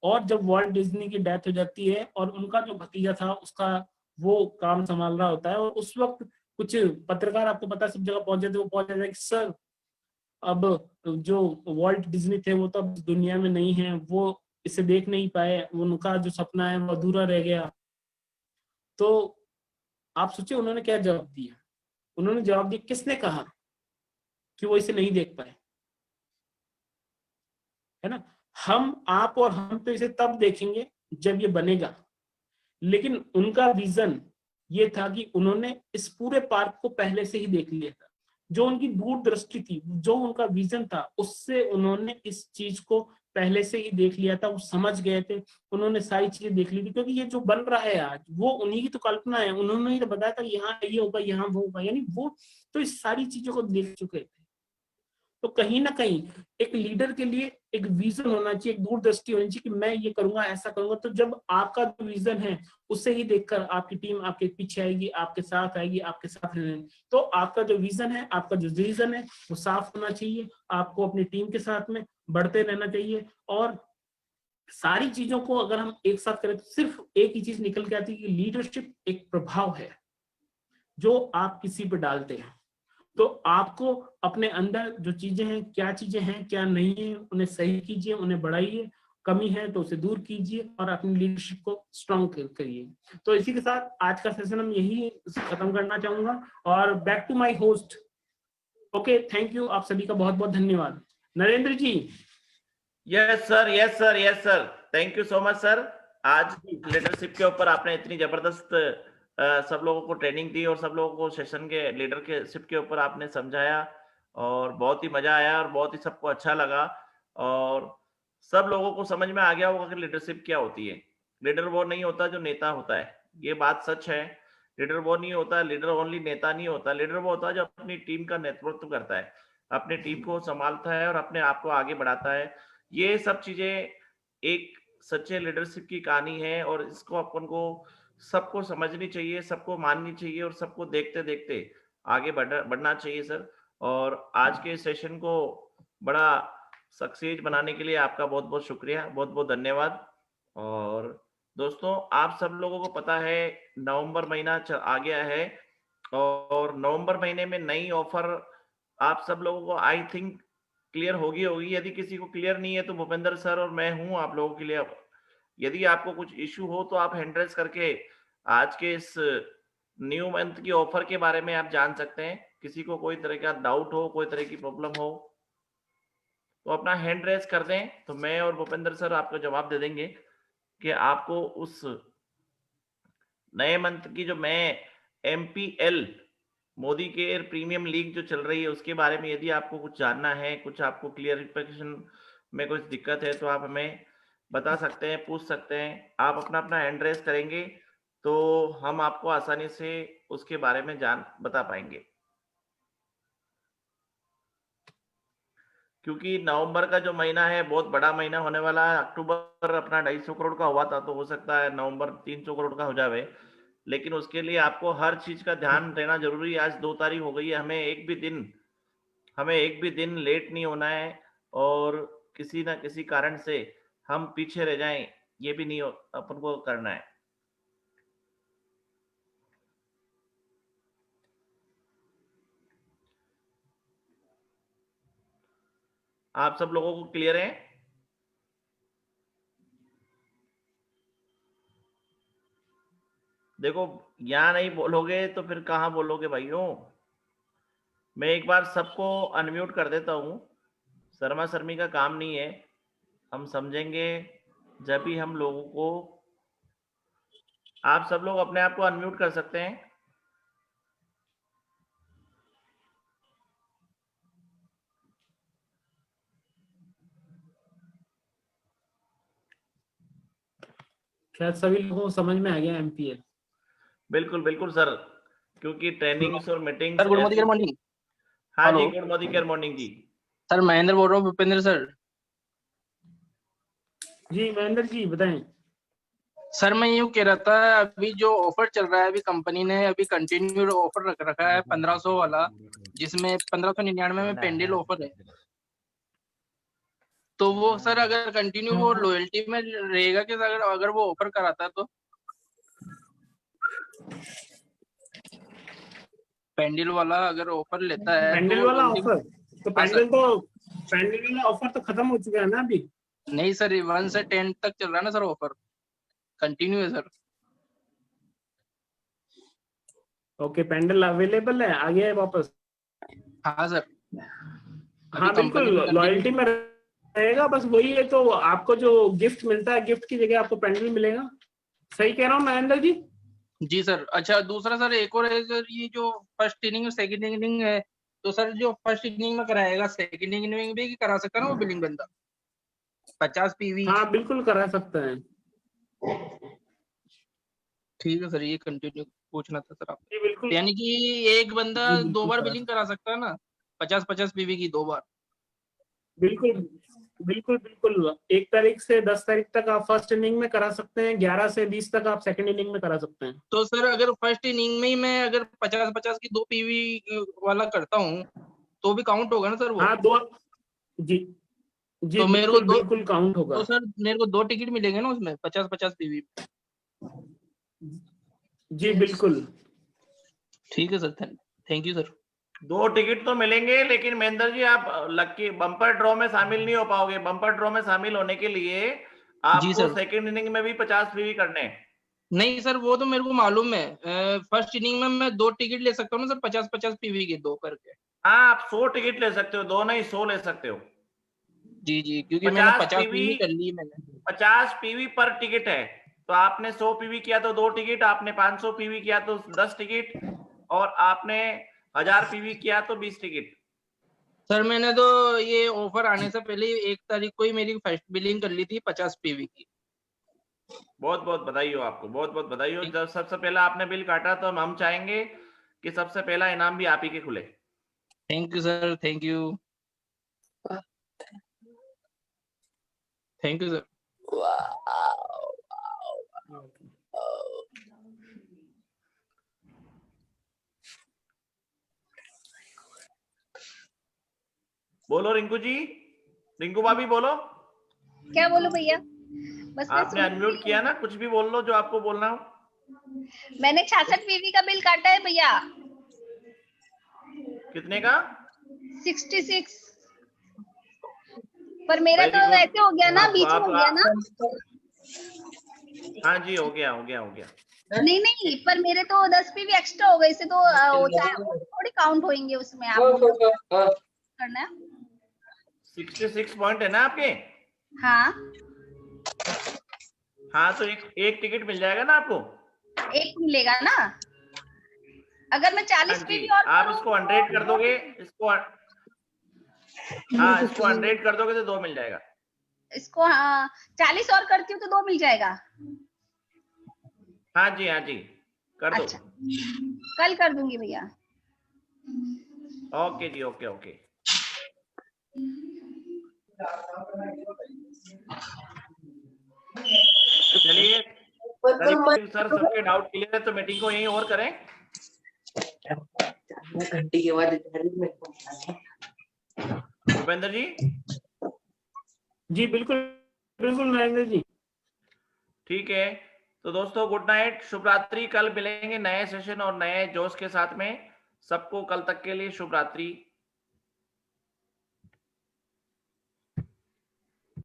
और जब वॉल्ट डिज्नी की डेथ हो जाती है और उनका जो भतीजा था उसका वो काम संभाल रहा होता है, और उस वक्त कुछ पत्रकार, आपको पता है, सब जगह पहुंच जाते, वो पहुंच जाते हैं कि सर अब जो वॉल्ट डिज्नी थे वो तो अब दुनिया में नहीं है, वो इसे देख नहीं पाए, उनका जो सपना है वो अधूरा रह गया। तो आप सोचिए उन्होंने क्या जवाब दिया। उन्होंने जवाब दिया, किसने कहा कि वो इसे नहीं देख पाए, है ना। हम, आप और हम तो इसे तब देखेंगे जब ये बनेगा। लेकिन उनका विजन ये था कि उन्होंने इस पूरे पार्क को पहले से ही देख लिया था। जो उनकी दूरदृष्टि थी, जो उनका विजन था, उससे उन्होंने इस चीज को पहले से ही देख लिया था, वो समझ गए थे, उन्होंने सारी चीजें देख ली थी, क्योंकि ये जो बन रहा है आज वो उन्हीं की तो कल्पना है, उन्होंने ही तो बताया था यहाँ ये होगा, यहाँ वो होगा, यानी वो तो इस सारी चीजों को देख चुके थे। तो कहीं ना कहीं एक लीडर के लिए एक विजन होना चाहिए, एक दूरदृष्टि होनी चाहिए कि मैं ये करूंगा, ऐसा करूंगा। तो जब आपका जो विजन है उससे ही देखकर आपकी टीम आपके पीछे आएगी, आपके साथ आएगी, आपके साथ रहेगी। तो आपका जो विजन है, आपका जो विजन है वो साफ होना चाहिए, आपको अपनी टीम के साथ में बढ़ते रहना चाहिए। और सारी चीजों को अगर हम एक साथ करें तो सिर्फ एक ही चीज निकल के आती है कि लीडरशिप एक प्रभाव है जो आप किसी पे डालते हैं। तो आपको अपने अंदर जो चीजें हैं, क्या चीजें हैं क्या नहीं है, उन्हें सही कीजिए, उन्हें बढ़ाइए, कमी है तो उसे दूर कीजिए और अपनी लीडरशिप को स्ट्रॉन्ग करिए। तो इसी के साथ आज का सेशन हम यही खत्म करना चाहूंगा और back to my host. Okay, thank you, आप सभी का बहुत बहुत धन्यवाद। Narendra ji. Yes sir, yes sir, yes sir, thank you so much sir. आज लीडरशिप के ऊपर आपने इतनी जबरदस्त सब लोगों को ट्रेनिंग दी और सब लोगों को सेशन के लीडरशिप के ऊपर आपने समझाया और बहुत ही मजा आया और बहुत ही सबको अच्छा लगा और सब लोगों को समझ में आ गया होगा कि लीडरशिप क्या होती है। लीडर वो नहीं होता जो नेता होता है, ये बात सच है। लीडर वो नहीं होता, लीडर ओनली नेता नहीं होता, लीडर वो होता है जो अपनी टीम का नेतृत्व करता है, अपनी टीम को संभालता है और अपने आप को आगे बढ़ाता है। ये सब चीजें एक सच्चे लीडरशिप की कहानी है और इसको अपन को सबको समझनी चाहिए, सबको माननी चाहिए और सबको देखते देखते आगे बढ़ना चाहिए सर। और आज के सेशन को बड़ा सक्सेस बनाने के लिए आपका बहुत बहुत शुक्रिया, बहुत बहुत धन्यवाद। और दोस्तों, आप सब लोगों को पता है नवंबर महीना आ गया है और नवंबर महीने में नई ऑफर आप सब लोगों को आई थिंक क्लियर होगी। यदि किसी को क्लियर नहीं है तो भूपेंद्र सर और मैं हूं आप लोगों के लिए। यदि आपको कुछ इश्यू हो तो आप हैंड रेज करके आज के इस न्यू मंथ की ऑफर के बारे में आप जान सकते हैं। किसी को कोई तरह का डाउट हो, कोई तरह की प्रॉब्लम हो तो अपना हैंड रेज कर दें, तो मैं और भूपेंद्र सर आपको जवाब दे देंगे कि आपको उस नए मंथ की जो मैं MPL Modi care premium league जो चल रही है उसके बारे में यदि आपको कुछ जानना है, कुछ आपको क्लियरिफिकेशन में कुछ दिक्कत है तो आप हमें बता सकते हैं, पूछ सकते हैं। आप अपना अपना हैंड रेज करेंगे तो हम आपको आसानी से उसके बारे में बता पाएंगे। क्योंकि नवंबर का जो महीना है बहुत बड़ा महीना होने वाला है। अक्टूबर अपना 250 करोड़ का हुआ था तो हो सकता है नवंबर 300 करोड़ का हो जाए, लेकिन उसके लिए आपको हर चीज का ध्यान देना जरूरी है। आज 2 तारीख हो गई है, हमें एक भी दिन लेट नहीं होना है और किसी ना किसी कारण से हम पीछे रह जाएं ये भी नहीं अपन को करना है। आप सब लोगों को क्लियर है? देखो, यहां नहीं बोलोगे तो फिर कहां बोलोगे भाइयों। मैं एक बार सबको अनम्यूट कर देता हूं। शर्मा शर्मी का काम नहीं है, हम समझेंगे जब भी हम लोगों को। आप सब लोग अपने आप को अनम्यूट कर सकते हैं। शायद सभी लोगों को समझ में आ गया MPL। बिल्कुल बिल्कुल सर, क्योंकि ट्रेनिंग्स और meetings. Sir good morning morning. हाँ जी, गुड मॉर्निंग जी। सर महेंद्र बोल रहा हूँ, भूपेंद्र सर। जी महेंद्र जी बताएं। सर मैं यूँ कह रहा था, अभी जो ऑफर चल रहा है, अभी कंपनी ने अभी कंटिन्यू ऑफर रख रखा है 1500 वाला, जिसमें 1599 में पेंडल ऑफर है। तो वो सर अगर कंटिन्यू वो लॉयल्टी में रहेगा कि अगर वो ऑफर कराता है तो पेंडल वाला अगर ऑफर लेता है पेंडल तो वाला ऑफर तो पेंडल वाला ऑफर तो खत्म हो चुका है ना अभी। नहीं सर, 1 से 10 तक चल रहा है ना सर, ऑफर कंटिन्यू है सर। ओके, पेंडल अवेलेबल है, आ गया है वापस। हाँ सर, हाँ बिल्कुल, लॉयल्टी में रहेगा, बस वही है। तो आपको जो गिफ्ट मिलता है, गिफ्ट की जगह आपको पेंडल मिलेगा। सही कह रहा हूँ महेंद्र जी? जी सर। अच्छा दूसरा सर एक और है सर, ये जो फर्स्ट इनिंग और सेकंड इनिंग है, तो सर जो फर्स्ट इनिंग में कराएगा सेकंड इनिंग में भी करा सकता है ना वो बिलिंग बंदा? 50 पीवी। हाँ बिल्कुल करा सकते हैं। ठीक है सर, ये कंटिन्यू पूछना था सर आप। जी बिल्कुल। यानी कि एक बंदा जी 2 बिल्कुल बार करा बिलिंग करा सकता है ना, 50-50 पीवी की 2 बार। बिल्कुल बिल्कुल बिल्कुल। 1 तारीख से 10 तारीख तक आप फर्स्ट इनिंग में करा सकते हैं, 11 से 20 तक आप सेकंड इनिंग में करा सकते हैं। तो सर अगर फर्स्ट इनिंग में ही मैं अगर 50-50 की 2 पीवी वाला करता हूँ तो भी काउंट होगा ना सर वो? हाँ 2। जी जी तो मेरे को बिल्कुल बिल्कुल काउंट होगा। तो सर मेरे को 2 टिकट मिलेंगे ना उसमें 50-50 पीवी। जी बिल्कुल। ठीक है sir, thank you sir. 2 ticket तो मिलेंगे, लेकिन महेंद्र जी आप लक्की बम्पर ड्रॉ में शामिल नहीं हो पाओगे। बम्पर ड्रॉ में शामिल होने के लिए जी आपको सर। सेकंड इनिंग में भी 50 पीवी करने हैं। नहीं सर, वो तो मेरे को मालूम है। फर्स्ट इनिंग में मैं 2 टिकट ले सकता हूँ ना सर, 50-50 पीवी के 2 करके। हाँ, आप 100 टिकट ले सकते हो, 2 नहीं 100 ले सकते हो। जी जी, क्योंकि मैंने 50 50 पीवी पीवी कर ली मैंने। 50 पीवी पर टिकट है। तो आपने 100 पीवी किया तो 2 टिकट, आपने 500 पीवी किया तो 10 टिकट, और आपने 1000 पीवी किया तो 20 टिकट। सर मैंने तो ये ऑफर आने से पहले 1 तारीख को ही मेरी फर्स्ट बिलिंग कर ली थी 50 पीवी की। बहुत बहुत बधाई हो आपको, बहुत बहुत बधाई हो। जब सबसे पहला आपने बिल काटा तो हम चाहेंगे कि सबसे पहला इनाम भी आप ही के खुले। Thank you sir, thank you, thank you sir. बोलो रिंकू जी, रिंकू भाभी बोलो। क्या बोलो भैया? बस मैं आपने सुन अनम्यूट रही किया ना, कुछ भी बोल लो जो आपको बोलना हो। हूँ। मैंने 66 पीवी का बिल काटा है भैया। कितने का? 66। पर मेरा वेरी तो गुड। ऐसे हो गया ना, आप, बीच में आप, हो गया ना। हाँ जी, हो गया हो गया हो गया। नहीं नहीं, पर मेरे तो 10 पीवी एक्स्ट्रा हो गए, इससे तो होता है, वो थोड़ी काउंट होंगे उसमें। आप करना है। 66 पॉइंट है ना आपके? हाँ, हाँ, तो एक टिकट मिल जाएगा ना आपको। एक मिलेगा ना। अगर मैं हाँ 40 जी, पीवी और आप करूँ इसको 100 कर दोगे, हाँ इसको 100 कर दोगे तो 2 मिल जाएगा। इसको 40 और करती हूँ तो 2 मिल जाएगा। हाँ जी, हाँ जी, कर दो। अच्छा, कल कर दूंगी भैया। ओके जी, ओके ओके। चलिए सर, सबके डाउट क्लियर है तो मीटिंग को यहीं और करें। घंटी के बाद भूपेंद्र जी। जी बिल्कुल बिल्कुल नरेंद्र जी। ठीक है, तो दोस्तों गुड नाइट, शुभ रात्रि। कल मिलेंगे नए सेशन और नए जोश के साथ में। सबको कल तक के लिए शुभ रात्रि।